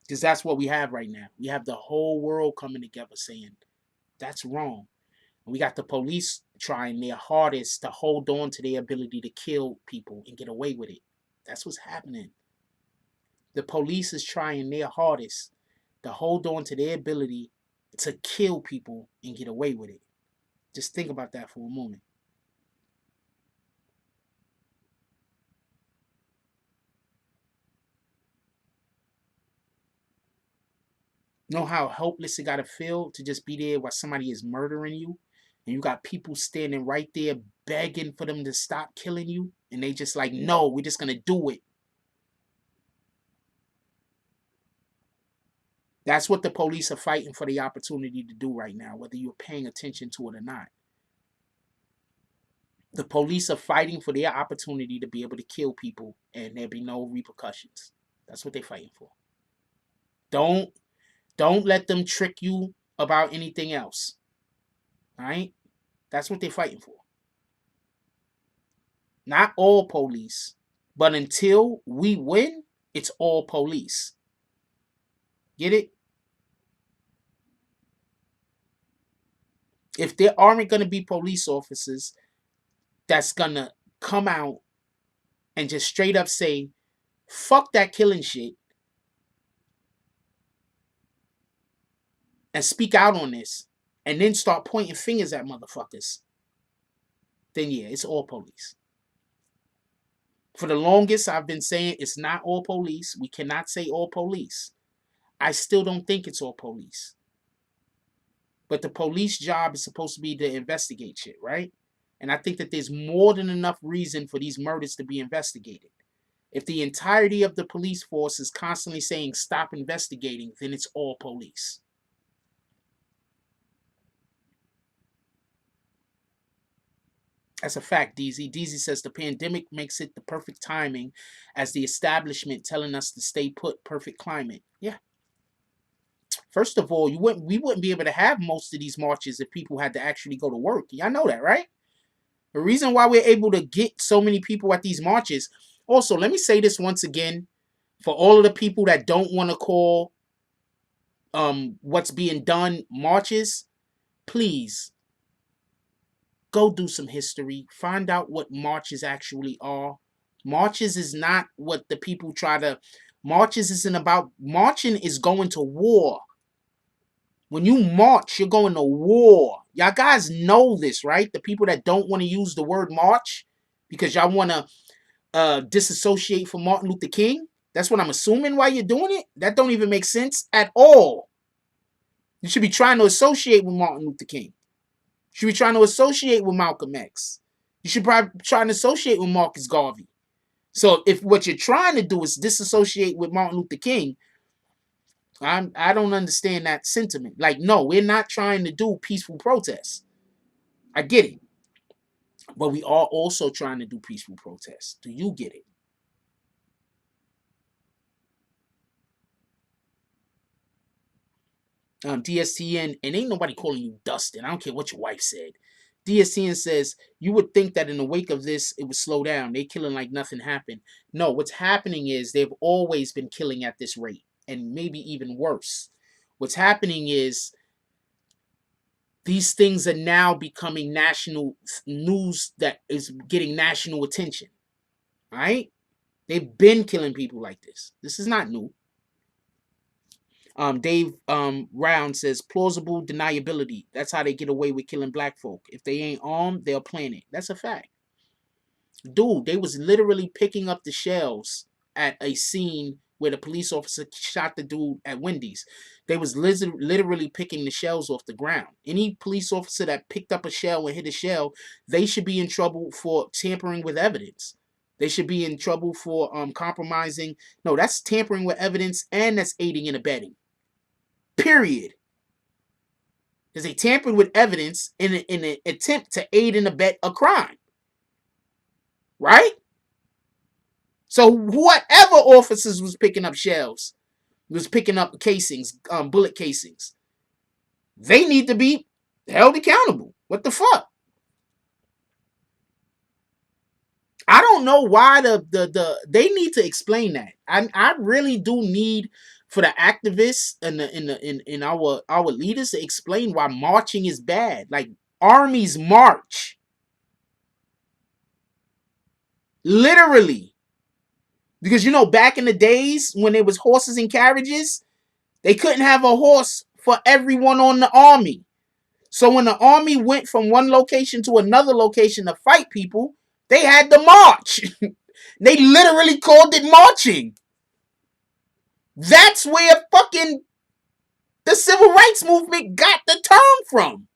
S2: Because that's what we have right now. We have the whole world coming together saying that's wrong. And we got the police trying their hardest to hold on to their ability to kill people and get away with it. That's what's happening. The police is trying their hardest to hold on to their ability to kill people and get away with it. Just think about that for a moment. Know how helpless it gotta feel to just be there while somebody is murdering you, and you got people standing right there begging for them to stop killing you, and they just like, no, we're just gonna do it. That's what the police are fighting for the opportunity to do right now, whether you're paying attention to it or not. The police are fighting for their opportunity to be able to kill people and there be no repercussions. That's what they're fighting for. Don't let them trick you about anything else. All right? That's what they're fighting for. Not all police, but until we win, it's all police. Get it? If there aren't going to be police officers that's going to come out and just straight up say, fuck that killing shit, and speak out on this, and then start pointing fingers at motherfuckers, then yeah, it's all police. For the longest, I've been saying it's not all police. We cannot say all police. I still don't think it's all police. But the police job is supposed to be to investigate shit, right? And I think that there's more than enough reason for these murders to be investigated. If the entirety of the police force is constantly saying stop investigating, then it's all police. That's a fact, DZ. DZ says the pandemic makes it the perfect timing as the establishment telling us to stay put, perfect climate. Yeah. First of all, we wouldn't be able to have most of these marches if people had to actually go to work. Y'all know that, right? The reason why we're able to get so many people at these marches. Also, let me say this once again for all of the people that don't want to call what's being done marches. Please go do some history. Find out what marches actually are. Marches is not what the people try to. Marches isn't about. Marching is going to war. When you march, you're going to war. Y'all guys know this, right? The people that don't want to use the word march because y'all want to disassociate from Martin Luther King. That's what I'm assuming why you're doing it. That don't even make sense at all. You should be trying to associate with Martin Luther King. You should be trying to associate with Malcolm X. You should probably try to associate with Marcus Garvey. So if what you're trying to do is disassociate with Martin Luther King, I don't understand that sentiment. Like, no, we're not trying to do peaceful protests. I get it. But we are also trying to do peaceful protests. Do you get it? DSTN, and ain't nobody calling you Dustin. I don't care what your wife said. DSTN says, you would think that in the wake of this, it would slow down. They killing like nothing happened. No, what's happening is they've always been killing at this rate, and maybe even worse. What's happening is these things are now becoming national news that is getting national attention. All right? They've been killing people like this. This is not new. Dave Round says plausible deniability. That's how they get away with killing black folk. If they ain't armed, they'll plan it. That's a fact. Dude, they was literally picking up the shells at a scene where the police officer shot the dude at Wendy's. They was literally picking the shells off the ground. Any police officer that picked up a shell and hit a shell, they should be in trouble for tampering with evidence. They should be in trouble for compromising. No, that's tampering with evidence, and that's aiding and abetting. Period. Because they tampered with evidence in an attempt to aid and abet a crime. Right? So whatever officers was picking up shells, was picking up casings, bullet casings, they need to be held accountable. What the fuck? I don't know why they need to explain that. I really do need for the activists and our leaders to explain why marching is bad. Like, armies march. Literally. Because, you know, back in the days when there was horses and carriages, they couldn't have a horse for everyone on the army. So when the army went from one location to another location to fight people, they had to march. They literally called it marching. That's where fucking the civil rights movement got the term from.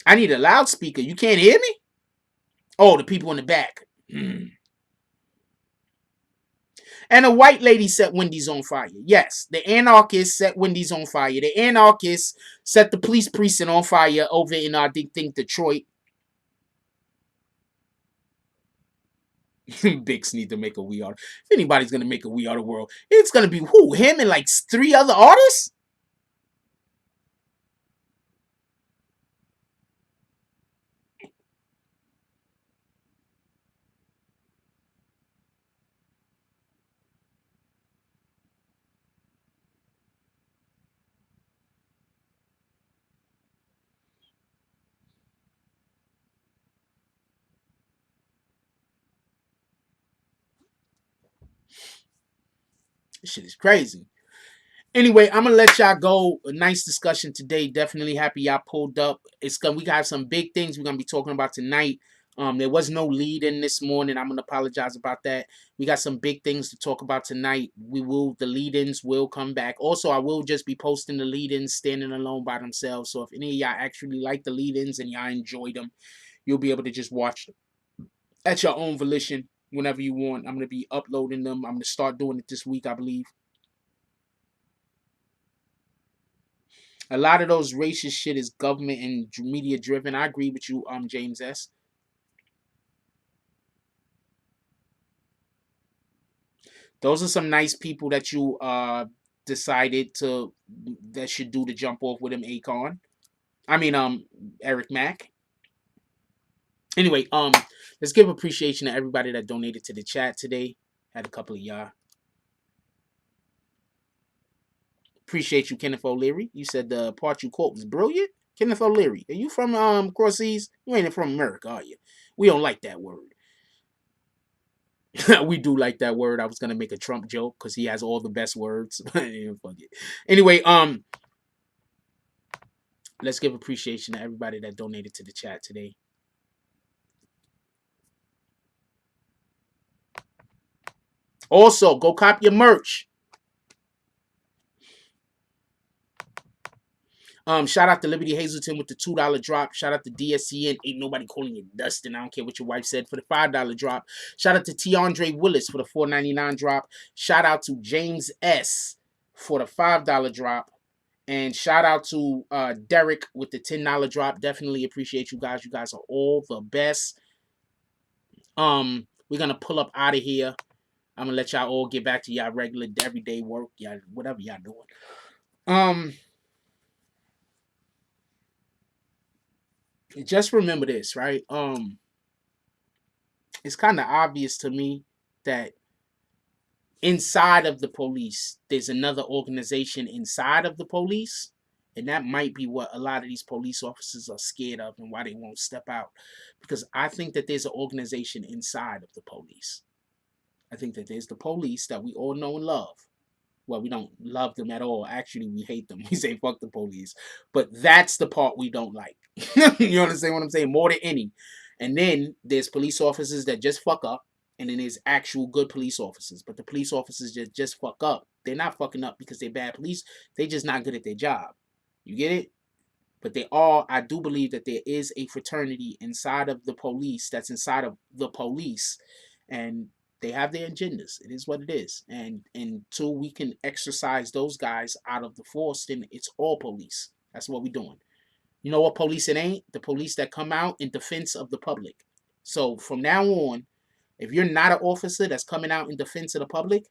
S2: I need a loudspeaker. You can't hear me? Oh, the people in the back. And a white lady set Wendy's on fire. Yes, the anarchists set Wendy's on fire. The anarchists set the police precinct on fire over in, I think, Detroit. Bix need to make a We Are. If anybody's going to make a We Are the World, it's going to be who? Him and like 3 other artists? This shit is crazy. Anyway, I'm gonna let y'all go. A nice discussion today. Definitely happy y'all pulled up. We got some big things we're gonna be talking about tonight. There was no lead in this morning. I'm gonna apologize about that. We got some big things to talk about tonight. The lead-ins will come back. Also, I will just be posting the lead-ins standing alone by themselves. So if any of y'all actually like the lead-ins and y'all enjoy them, you'll be able to just watch them at your own volition whenever you want. I'm gonna be uploading them. I'm gonna start doing it this week, I believe. A lot of those racist shit is government and media driven. I agree with you, James S. Those are some nice people that you decided that should do the jump off with him, Akon. I mean, Eric Mack. Anyway, let's give appreciation to everybody that donated to the chat today. Had a couple of y'all. Appreciate you, Kenneth O'Leary. You said the part you quote was brilliant. Kenneth O'Leary, are you from Cross Seas? You ain't from America, are you? We don't like that word. We do like that word. I was gonna make a Trump joke because he has all the best words. Fuck it. Anyway, let's give appreciation to everybody that donated to the chat today. Also, go cop your merch. Shout out to Liberty Hazelton with the $2 drop. Shout out to DSCN. Ain't nobody calling you Dustin. I don't care what your wife said for the $5 drop. Shout out to Tiandre Willis for the $4.99 drop. Shout out to James S for the $5 drop. And shout out to Derek with the $10 drop. Definitely appreciate you guys. You guys are all the best. We're gonna pull up out of here. I'm gonna let y'all all get back to y'all regular everyday work. Y'all, whatever y'all doing. Just remember this, right? It's kind of obvious to me that inside of the police, there's another organization inside of the police, and that might be what a lot of these police officers are scared of and why they won't step out. Because I think that there's an organization inside of the police. I think that there's the police that we all know and love. Well, we don't love them at all. Actually, we hate them. We say fuck the police. But that's the part we don't like. You understand what I'm saying? More than any. And then there's police officers that just fuck up, and then there's actual good police officers. But the police officers just fuck up. They're not fucking up because they're bad police. They just not good at their job. You get it? But I do believe that there is a fraternity inside of the police that's inside of the police, and they have their agendas. It is what it is. And until we can exercise those guys out of the force, then it's all police. That's what we're doing. You know what police it ain't? The police that come out in defense of the public. So from now on, if you're not an officer that's coming out in defense of the public,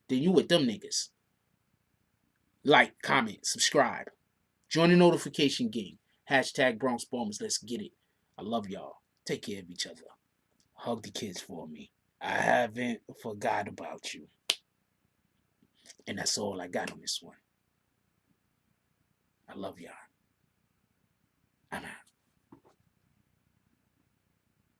S2: then you with them niggas. Like, comment, subscribe. Join the notification gang. Hashtag Bronx Bombers. Let's get it. I love y'all. Take care of each other. Hug the kids for me. I haven't forgot about you. And that's all I got on this one. I love y'all. I'm out.